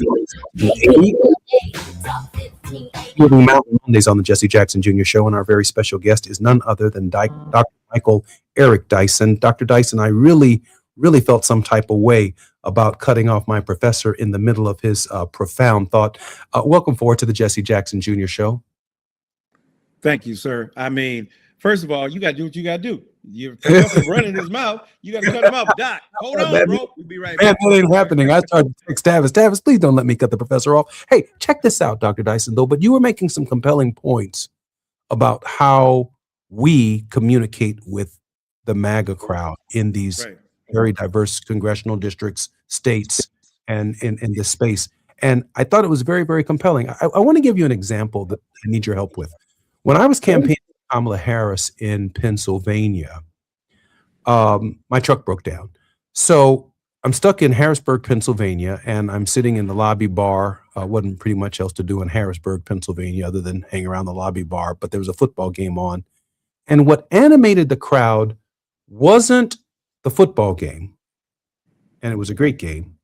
Moving Mountain Mondays on the Jesse Jackson Jr. Show, and our very special guest is none other than Dr. Michael Eric Dyson. Dr. Dyson, I really felt some type of way about cutting off my professor in the middle of his profound thought. Welcome forward to the Jesse Jackson Jr. Show. Thank you, sir. I mean, first of all, you got to do what you got to do. Your professor running his mouth, you got to cut him off. Doc, hold on, bro. We'll be right back. Man, that ain't happening. I started to text Tavis, please don't let me cut the professor off. Hey, check this out, Dr. Dyson, though, but you were making some compelling points about how we communicate with the MAGA crowd in these very diverse congressional districts, states, and in this space. And I thought it was very, very compelling. I want to give you an example that I need your help with. When I was campaigning Kamala Harris in Pennsylvania, my truck broke down. So I'm stuck in Harrisburg, Pennsylvania, and I'm sitting in the lobby bar. Wasn't pretty much else to do in Harrisburg, Pennsylvania, other than hang around the lobby bar, but there was a football game on. And what animated the crowd wasn't the football game, and it was a great game.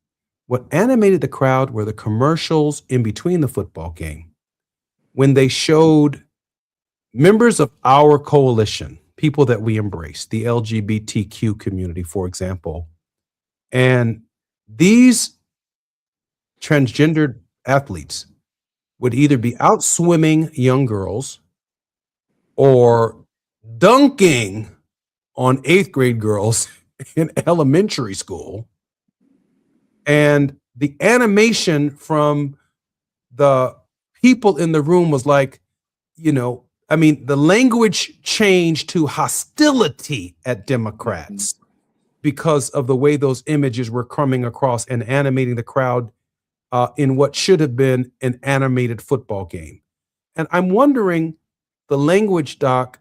What animated the crowd were the commercials in between the football game, when they showed members of our coalition, people that we embrace, the LGBTQ community, for example, and these transgendered athletes would either be out swimming young girls or dunking on 8th grade girls in elementary school. And the animation from the people in the room was like, the language changed to hostility at Democrats because of the way those images were coming across and animating the crowd in what should have been an animated football game. And I'm wondering the language, Doc,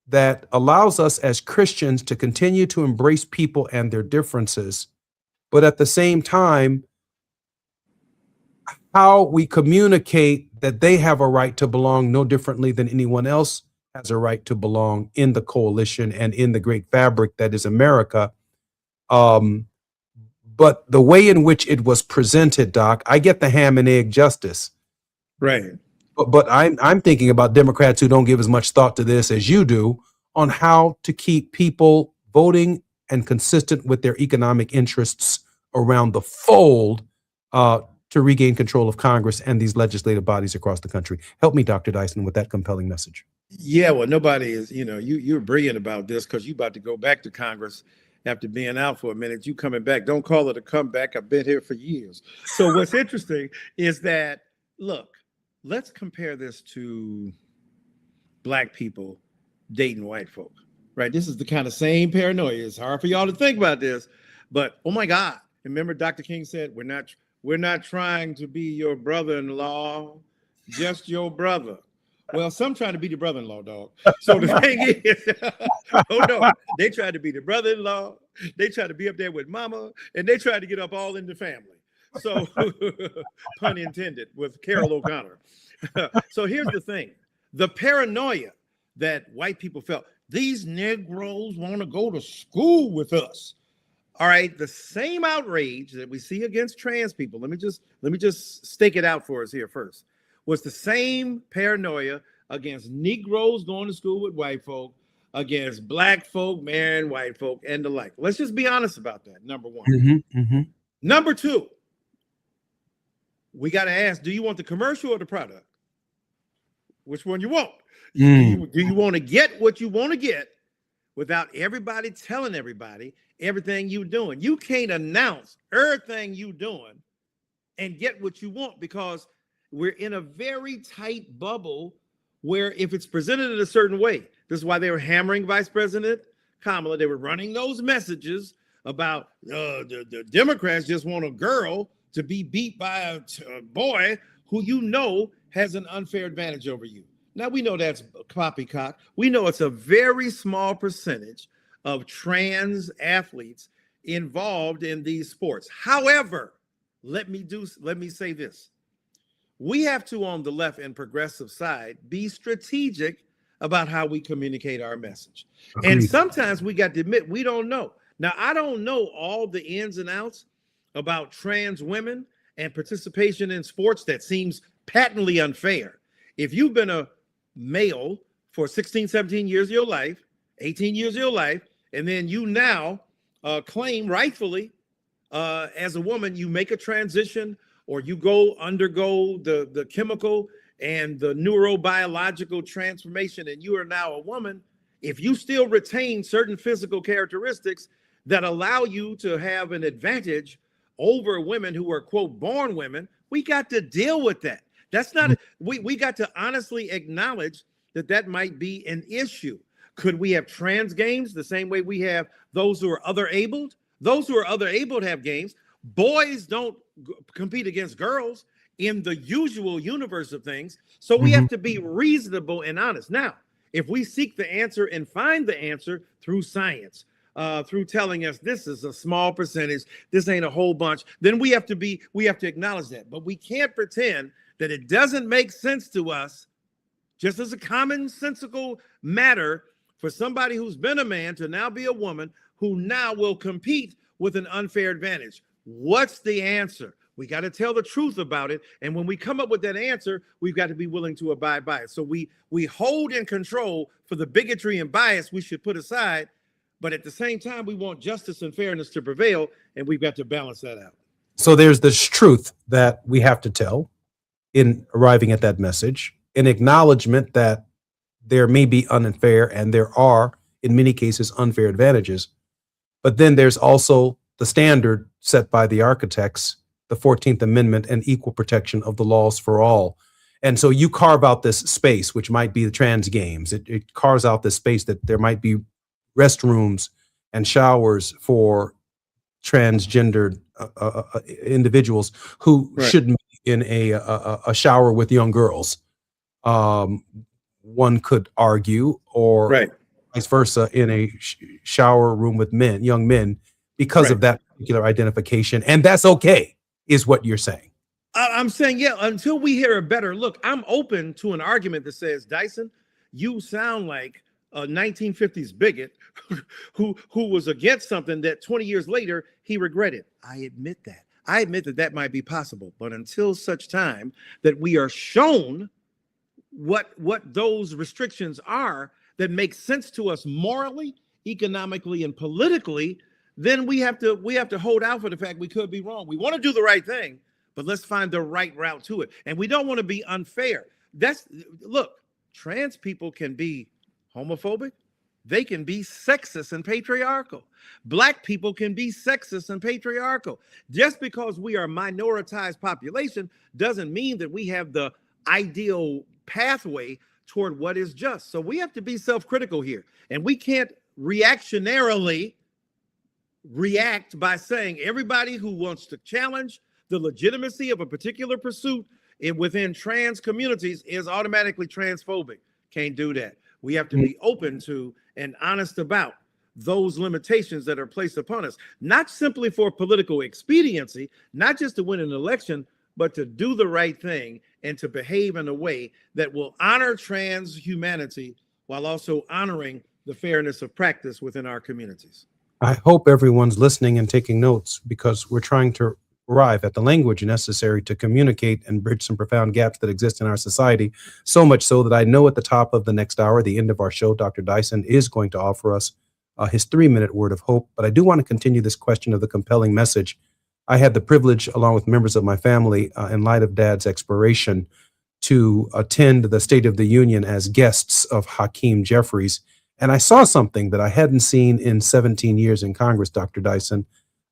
that allows us as Christians to continue to embrace people and their differences, but at the same time, how we communicate that they have a right to belong no differently than anyone else has a right to belong in the coalition and in the great fabric that is America. But the way in which it was presented, Doc, I get the ham and egg justice. Right. But I'm thinking about Democrats who don't give as much thought to this as you do on how to keep people voting and consistent with their economic interests around the fold to regain control of Congress and these legislative bodies across the country. Help me, Dr. Dyson, with that compelling message. Yeah, well, nobody is, you're brilliant about this because you're about to go back to Congress after being out for a minute. You coming back. Don't call it a comeback. I've been here for years. So what's interesting is that, look, let's compare this to black people dating white folk, right? This is the kind of same paranoia. It's hard for y'all to think about this, but oh my God. Remember Dr. King said, we're not trying to be your brother-in-law, just your brother. Well, some trying to be the brother-in-law, dog. So the thing is, oh no, they tried to be the brother-in-law. They tried to be up there with mama, and they tried to get up all in the family. So, pun intended, with Carol O'Connor. So here's the thing. The paranoia that white people felt, these Negroes want to go to school with us. All right, the same outrage that we see against trans people, let me just stake it out for us here first, was the same paranoia against Negroes going to school with white folk, against black folk marrying white folk, and the like. Let's just be honest about that, number one. Number two, we got to ask, do you want the commercial or the product? Which one you want? Do you want to get what you want to get without everybody telling everybody everything you doing? You can't announce everything you doing and get what you want, because we're in a very tight bubble where if it's presented in a certain way, this is why they were hammering Vice President Kamala. They were running those messages about the Democrats just want a girl to be beat by a boy who you know has an unfair advantage over you. Now, we know that's poppycock. We know it's a very small percentage of trans athletes involved in these sports. However, let me say this. We have to, on the left and progressive side, be strategic about how we communicate our message. Agreed. And sometimes we got to admit we don't know. Now, I don't know all the ins and outs about trans women and participation in sports that seems patently unfair. If you've been a male for 16, 17 years of your life, 18 years of your life, and then you now claim rightfully as a woman, you make a transition or you undergo the chemical and the neurobiological transformation, and you are now a woman, if you still retain certain physical characteristics that allow you to have an advantage over women who are, quote, born women, we got to deal with that. That's not, we got to honestly acknowledge that might be an issue. Could we have trans games the same way we have those who are other abled? Those who are other abled have games. Boys don't compete against girls in the usual universe of things. So we have to be reasonable and honest. Now, if we seek the answer and find the answer through science, through telling us this is a small percentage, this ain't a whole bunch, then we have to acknowledge that. But we can't pretend that it doesn't make sense to us, just as a commonsensical matter, for somebody who's been a man to now be a woman who now will compete with an unfair advantage. What's the answer? We got to tell the truth about it. And when we come up with that answer, we've got to be willing to abide by it. So we hold in control for the bigotry and bias we should put aside. But at the same time, we want justice and fairness to prevail. And we've got to balance that out. So there's this truth that we have to tell in arriving at that message, an acknowledgement that there may be unfair and there are, in many cases, unfair advantages. But then there's also the standard set by the architects, the 14th Amendment, and equal protection of the laws for all. And so you carve out this space, which might be the trans games. It carves out this space that there might be restrooms and showers for transgendered individuals who shouldn't be in a shower with young girls. One could argue, or vice versa, in a shower room with young men, because of that particular identification. And that's okay, is what you're saying. I'm saying, yeah, until we hear a better look, I'm open to an argument that says, Dyson, you sound like a 1950s bigot who was against something that 20 years later he regretted. I admit that. I admit that might be possible. But until such time that we are shown what those restrictions are that make sense to us morally, economically, and politically, then we have to hold out for the fact we could be wrong. We want to do the right thing, but let's find the right route to it. And we don't want to be unfair. Look, trans people can be homophobic, they can be sexist and patriarchal. Black people can be sexist and patriarchal. Just because we are a minoritized population doesn't mean that we have the ideal pathway toward what is just. So we have to be self-critical here. And we can't reactionarily react by saying everybody who wants to challenge the legitimacy of a particular pursuit within trans communities is automatically transphobic. Can't do that. We have to be open to and honest about those limitations that are placed upon us, not simply for political expediency, not just to win an election, but to do the right thing and to behave in a way that will honor trans humanity while also honoring the fairness of practice within our communities. I hope everyone's listening and taking notes, because we're trying to arrive at the language necessary to communicate and bridge some profound gaps that exist in our society. So much so that I know at the top of the next hour, the end of our show, Dr. Dyson is going to offer us his 3-minute word of hope. But I do want to continue this question of the compelling message. I had the privilege, along with members of my family, in light of Dad's expiration, to attend the State of the Union as guests of Hakeem Jeffries. And I saw something that I hadn't seen in 17 years in Congress, Dr. Dyson.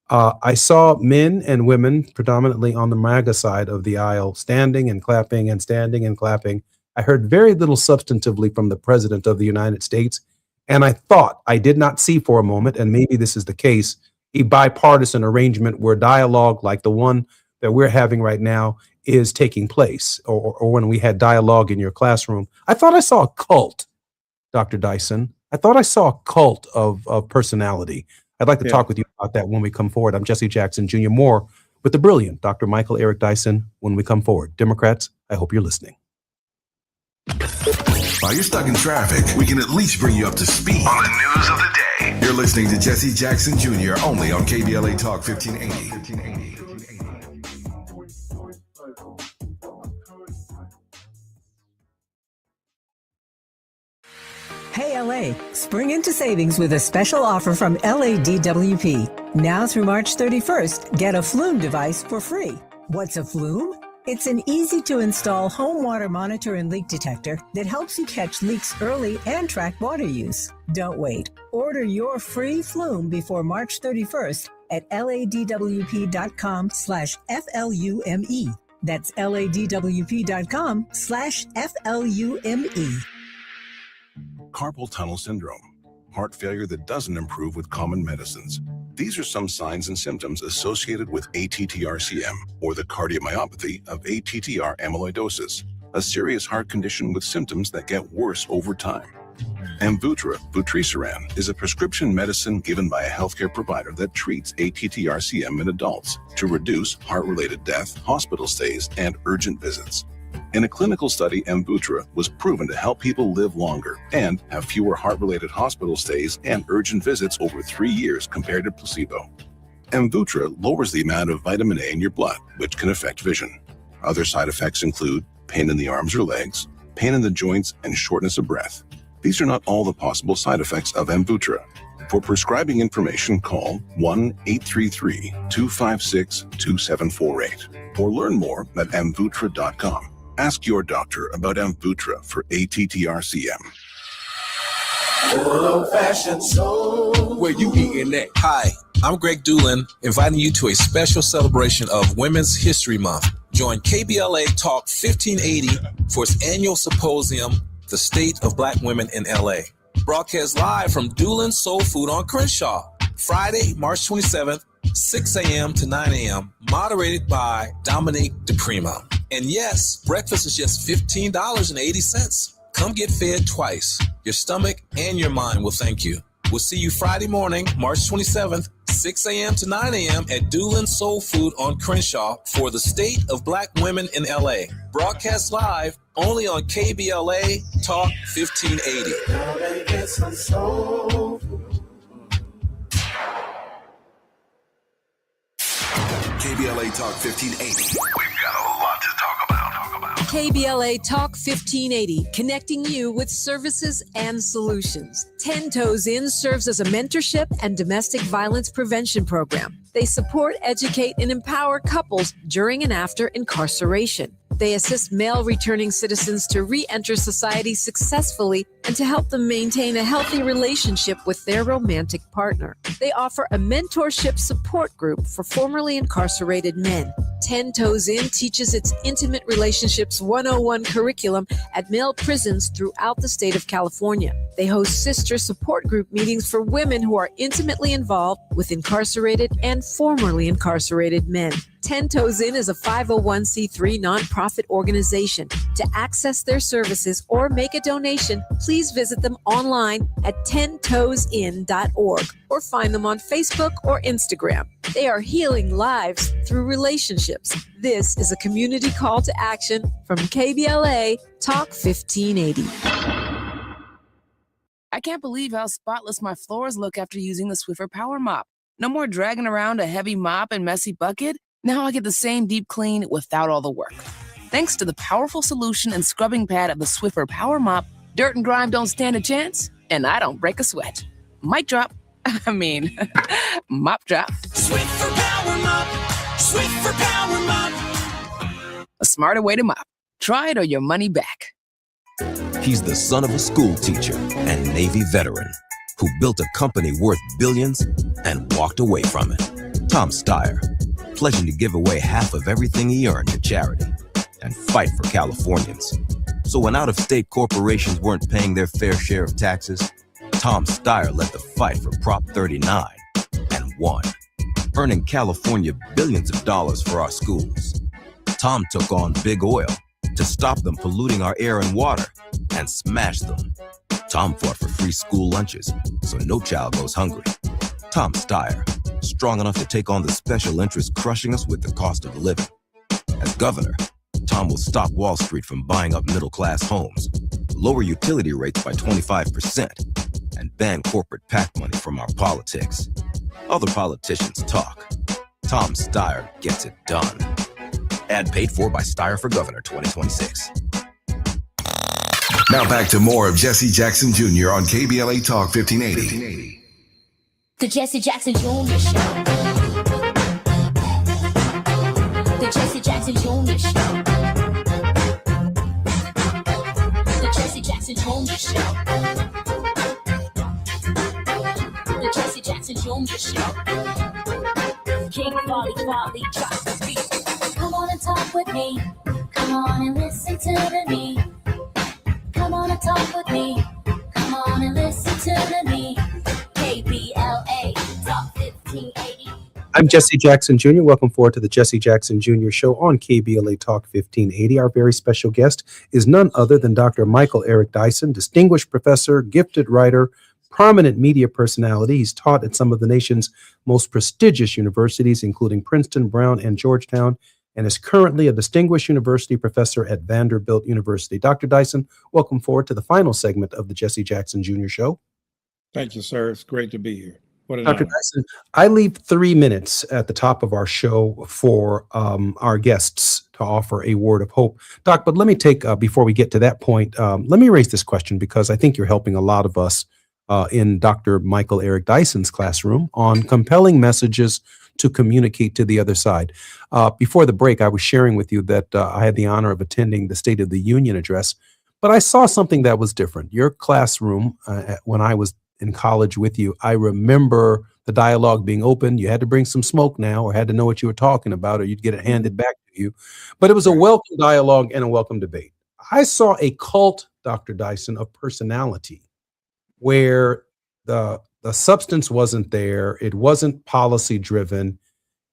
I saw men and women, predominantly on the MAGA side of the aisle, standing and clapping and standing and clapping. I heard very little substantively from the President of the United States. And I thought, I did not see for a moment, and maybe this is the case, a bipartisan arrangement where dialogue like the one that we're having right now is taking place, or when we had dialogue in your classroom. I thought I saw a cult, Dr. Dyson. I thought I saw a cult of personality. I'd like to talk with you about that when we come forward. I'm Jesse Jackson Jr. More with the brilliant Dr. Michael Eric Dyson when we come forward. Democrats, I hope you're listening. While you're stuck in traffic, we can at least bring you up to speed on the news of the day. You're listening to Jesse Jackson Jr. only on KBLA Talk 1580. Hey LA, spring into savings with a special offer from LADWP. Now through March 31st, get a Flume device for free. What's a Flume? It's an easy-to-install home water monitor and leak detector that helps you catch leaks early and track water use. Don't wait. Order your free Flume before March 31st at ladwp.com/FLUME. That's ladwp.com/FLUME. Carpal tunnel syndrome, heart failure that doesn't improve with common medicines. These are some signs and symptoms associated with ATTR-CM, or the cardiomyopathy of ATTR amyloidosis, a serious heart condition with symptoms that get worse over time. Amvuttra, vutrisiran, is a prescription medicine given by a healthcare provider that treats ATTR-CM in adults to reduce heart-related death, hospital stays, and urgent visits. In a clinical study, Amvuttra was proven to help people live longer and have fewer heart-related hospital stays and urgent visits over 3 years compared to placebo. Amvuttra lowers the amount of vitamin A in your blood, which can affect vision. Other side effects include pain in the arms or legs, pain in the joints, and shortness of breath. These are not all the possible side effects of Amvuttra. For prescribing information, call 1-833-256-2748 or learn more at amvuttra.com. Ask your doctor about Amvuttra for ATTR-CM. Good old-fashioned soul. Where you eating at? Hi, I'm Greg Doolin, inviting you to a special celebration of Women's History Month. Join KBLA Talk 1580 for its annual symposium, The State of Black Women in LA. Broadcast live from Doolin Soul Food on Crenshaw, Friday, March 27th, 6 a.m. to 9 a.m., moderated by Dominique DePrima. And yes, breakfast is just $15.80. Come get fed twice. Your stomach and your mind will thank you. We'll see you Friday morning, March 27th, 6 a.m. to 9 a.m. at Doolin Soul Food on Crenshaw for the State of Black Women in LA. Broadcast live only on KBLA Talk 1580. KBLA Talk 1580. We've got a lot to talk about. KBLA Talk 1580, connecting you with services and solutions. 10 Toes In serves as a mentorship and domestic violence prevention program. They support, educate, and empower couples during and after incarceration. They assist male returning citizens to re-enter society successfully and to help them maintain a healthy relationship with their romantic partner. They offer a mentorship support group for formerly incarcerated men. 10 Toes In teaches its Intimate Relationships 101 curriculum at male prisons throughout the state of California. They host sister support group meetings for women who are intimately involved with incarcerated and formerly incarcerated men. 10 Toes In is a 501c3 nonprofit organization. To access their services or make a donation, please visit them online at 10toesin.org or find them on Facebook or Instagram. They are healing lives through relationships. This is a community call to action from KBLA Talk 1580. I can't believe how spotless my floors look after using the Swiffer Power Mop. No more dragging around a heavy mop and messy bucket. Now I get the same deep clean without all the work. Thanks to the powerful solution and scrubbing pad of the Swiffer Power Mop, dirt and grime don't stand a chance, and I don't break a sweat. Mic drop. Mop drop. Swiffer Power Mop. Swiffer Power Mop. A smarter way to mop. Try it or your money back. He's the son of a school teacher and Navy veteran who built a company worth billions and walked away from it. Tom Steyer, pledging to give away half of everything he earned to charity and fight for Californians. So when out-of-state corporations weren't paying their fair share of taxes, Tom Steyer led the fight for Prop 39 and won, earning California billions of dollars for our schools. Tom took on Big Oil to stop them polluting our air and water and smash them. Tom fought for free school lunches so no child goes hungry. Tom Steyer, strong enough to take on the special interests crushing us with the cost of living. As governor, Tom will stop Wall Street from buying up middle-class homes, lower utility rates by 25%, and ban corporate PAC money from our politics. Other politicians talk. Tom Steyer gets it done. Ad paid for by Steyer for Governor 2026. Now back to more of Jesse Jackson Jr. on KBLA Talk 1580. The Jesse Jackson Jr. Show. The Jesse Jackson Jr. Show. The Jesse Jackson Jr. Show. The Jesse Jackson Jr. Show. King Volley, drop the beat. Come on and talk with me. Come on and listen to me. Come on and talk with me. Come on and listen to me. KBLA Talk 1580. I'm Jesse Jackson Jr. Welcome forward to the Jesse Jackson Jr. Show on KBLA Talk 1580. Our very special guest is none other than Dr. Michael Eric Dyson, distinguished professor, gifted writer, prominent media personality. He's taught at some of the nation's most prestigious universities, including Princeton, Brown, and Georgetown, and is currently a distinguished university professor at Vanderbilt University. Dr. Dyson, welcome forward to the final segment of the Jesse Jackson Jr. Show. Thank you, sir. It's great to be here. What an Dr. honor. Dyson, I leave 3 minutes at the top of our show for our guests to offer a word of hope. Doc, but let me take, before we get to that point, let me raise this question because I think you're helping a lot of us in Dr. Michael Eric Dyson's classroom on compelling messages to communicate to the other side. Before the break, I was sharing with you that I had the honor of attending the State of the Union address, but I saw something that was different. Your classroom, when I was in college with you, I remember the dialogue being open. You had to bring some smoke now or had to know what you were talking about or you'd get it handed back to you. But it was a welcome dialogue and a welcome debate. I saw a cult, Dr. Dyson, of personality where the substance wasn't there. It wasn't policy driven.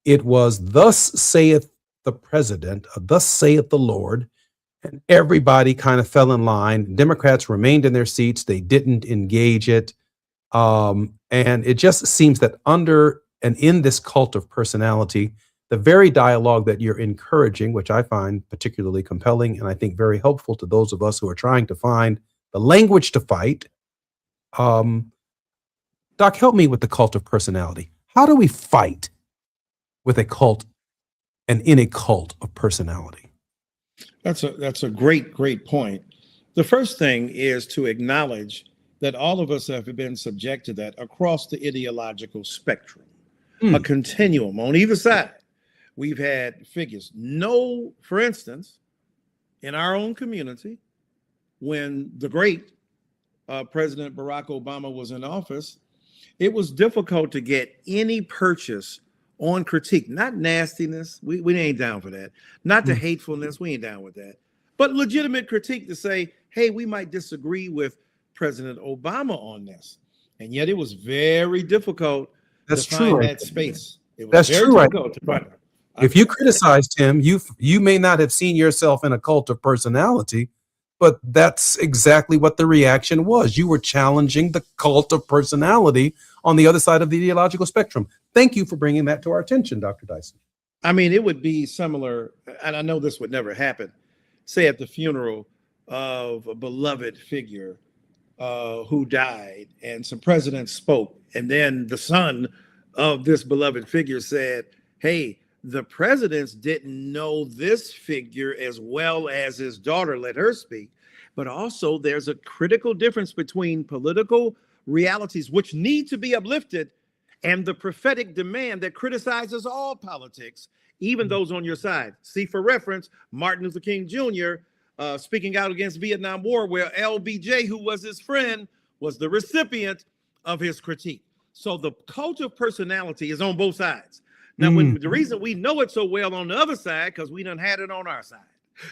It was thus saith the president, thus saith the Lord, and everybody kind of fell in line. Democrats remained in their seats. They didn't engage it. And it just seems that under and in this cult of personality, the very dialogue that you're encouraging, which I find particularly compelling and I think very helpful to those of us who are trying to find the language to fight. Doc, help me with the cult of personality. How do we fight with a cult and in a cult of personality? That's a great point. The first thing is to acknowledge that all of us have been subject to that across the ideological spectrum, a continuum on either side. We've had figures. For instance, in our own community, when the great President Barack Obama was in office, it was difficult to get any purchase on critique, not nastiness. We ain't down for that. Not the hatefulness. We ain't down with that. But legitimate critique to say, hey, we might disagree with President Obama on this. And yet it was very difficult to find that space. It was That's very true. difficult to find. If you criticized him, you may not have seen yourself in a cult of personality, but that's exactly what the reaction was. You were challenging the cult of personality on the other side of the ideological spectrum. Thank you for bringing that to our attention, Dr. Dyson. I mean, it would be similar, and I know this would never happen, say at the funeral of a beloved figure who died, and some presidents spoke, and then the son of this beloved figure said, hey, the presidents didn't know this figure as well as his daughter, let her speak. But also there's a critical difference between political realities, which need to be uplifted, and the prophetic demand that criticizes all politics, even those on your side. See, for reference, Martin Luther King Jr. Speaking out against Vietnam War, where LBJ, who was his friend, was the recipient of his critique. So the cult of personality is on both sides. Now, the reason we know it so well on the other side, because we done had it on our side.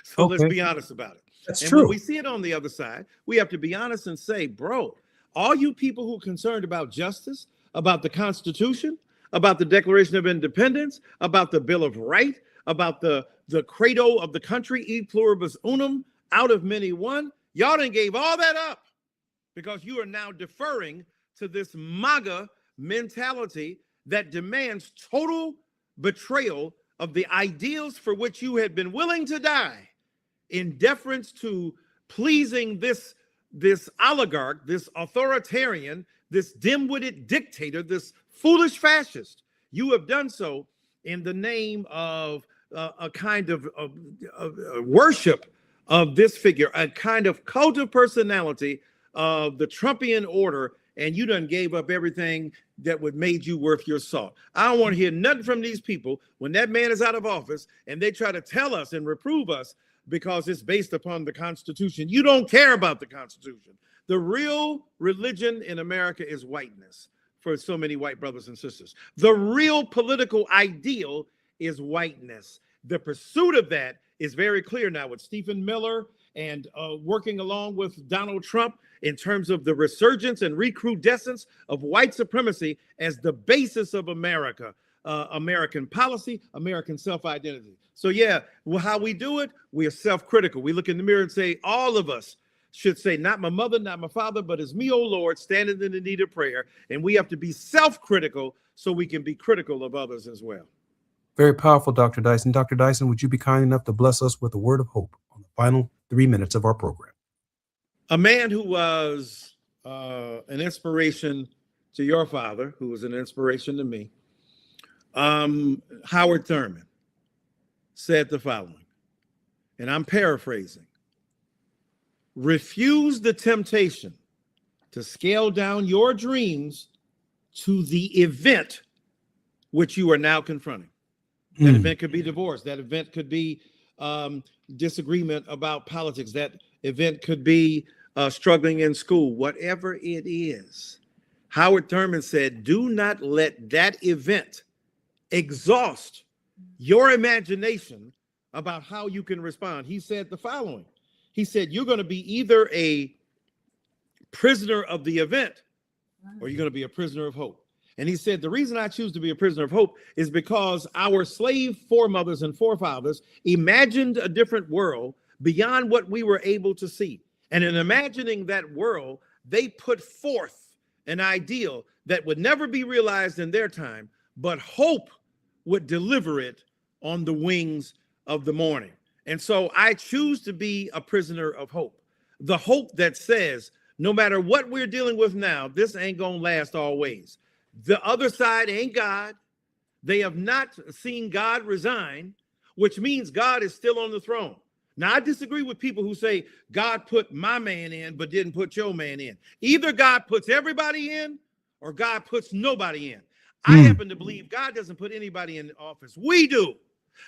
So let's be honest about it. That's and true. when we see it on the other side, we have to be honest and say, bro, all you people who are concerned about justice, about the Constitution, about the Declaration of Independence, about the Bill of Rights, about the credo of the country, e pluribus unum, out of many one, y'all done gave all that up because you are now deferring to this MAGA mentality that demands total betrayal of the ideals for which you had been willing to die in deference to pleasing this oligarch, this authoritarian, this dim-witted dictator, this foolish fascist. You have done so in the name of a kind of worship of this figure, a kind of cult of personality of the Trumpian order, and you done gave up everything that would made you worth your salt. I don't want to hear nothing from these people when that man is out of office and they try to tell us and reprove us because it's based upon the Constitution. You don't care about the Constitution. The real religion in America is whiteness for so many white brothers and sisters. The real political ideal is whiteness. The pursuit of that is very clear now with Stephen Miller and working along with Donald Trump in terms of the resurgence and recrudescence of white supremacy as the basis of America, American policy, American self-identity. So yeah, well, how we do it, we are self-critical. We look in the mirror and say, all of us should say, not my mother, not my father, but it's me, oh Lord, standing in the need of prayer. And we have to be self-critical so we can be critical of others as well. Very powerful, Dr. Dyson. Dr. Dyson, would you be kind enough to bless us with a word of hope on the final 3 minutes of our program? A man who was an inspiration to your father, who was an inspiration to me, Howard Thurman, said the following, and I'm paraphrasing: refuse the temptation to scale down your dreams to the event which you are now confronting. That event could be divorce. That event could be disagreement about politics. That event could be struggling in school. Whatever it is, Howard Thurman said, do not let that event exhaust your imagination about how you can respond. He said the following. He said, you're going to be either a prisoner of the event or you're going to be a prisoner of hope. And he said, the reason I choose to be a prisoner of hope is because our slave foremothers and forefathers imagined a different world beyond what we were able to see. And in imagining that world, they put forth an ideal that would never be realized in their time, but hope would deliver it on the wings of the morning. And so I choose to be a prisoner of hope. The hope that says, no matter what we're dealing with now, this ain't gonna last always. The other side ain't God. They have not seen God resign, which means God is still on the throne. Now, I disagree with people who say God put my man in, but didn't put your man in. Either God puts everybody in or God puts nobody in. I happen to believe God doesn't put anybody in office. We do.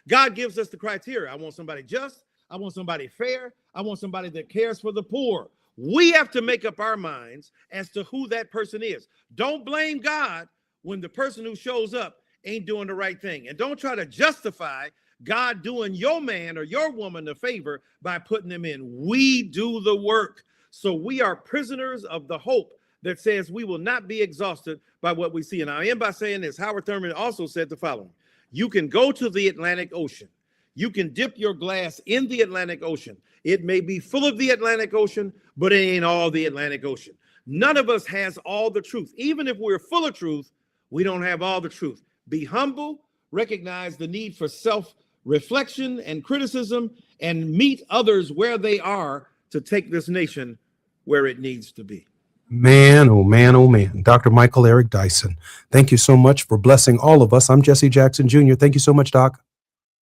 God gives us the criteria. I want somebody just. I want somebody fair. I want somebody that cares for the poor. We have to make up our minds as to who that person is. Don't blame God when the person who shows up ain't doing the right thing. And don't try to justify God doing your man or your woman a favor by putting them in. We do the work. So we are prisoners of the hope that says we will not be exhausted by what we see. And I end by saying this. Howard Thurman also said the following: you can go to the Atlantic Ocean. You can dip your glass in the Atlantic Ocean. It may be full of the Atlantic Ocean, but it ain't all the Atlantic Ocean. None of us has all the truth. Even if we're full of truth, we don't have all the truth. Be humble, recognize the need for self-reflection and criticism, and meet others where they are to take this nation where it needs to be. Man, oh man, oh man. Dr. Michael Eric Dyson, thank you so much for blessing all of us. I'm Jesse Jackson Jr. Thank you so much, Doc.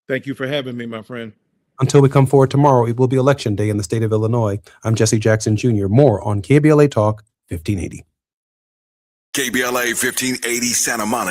Thank you for having me, my friend. Until we come forward tomorrow, it will be Election Day in the state of Illinois. I'm Jesse Jackson Jr. More on KBLA Talk 1580. KBLA 1580 Santa Monica.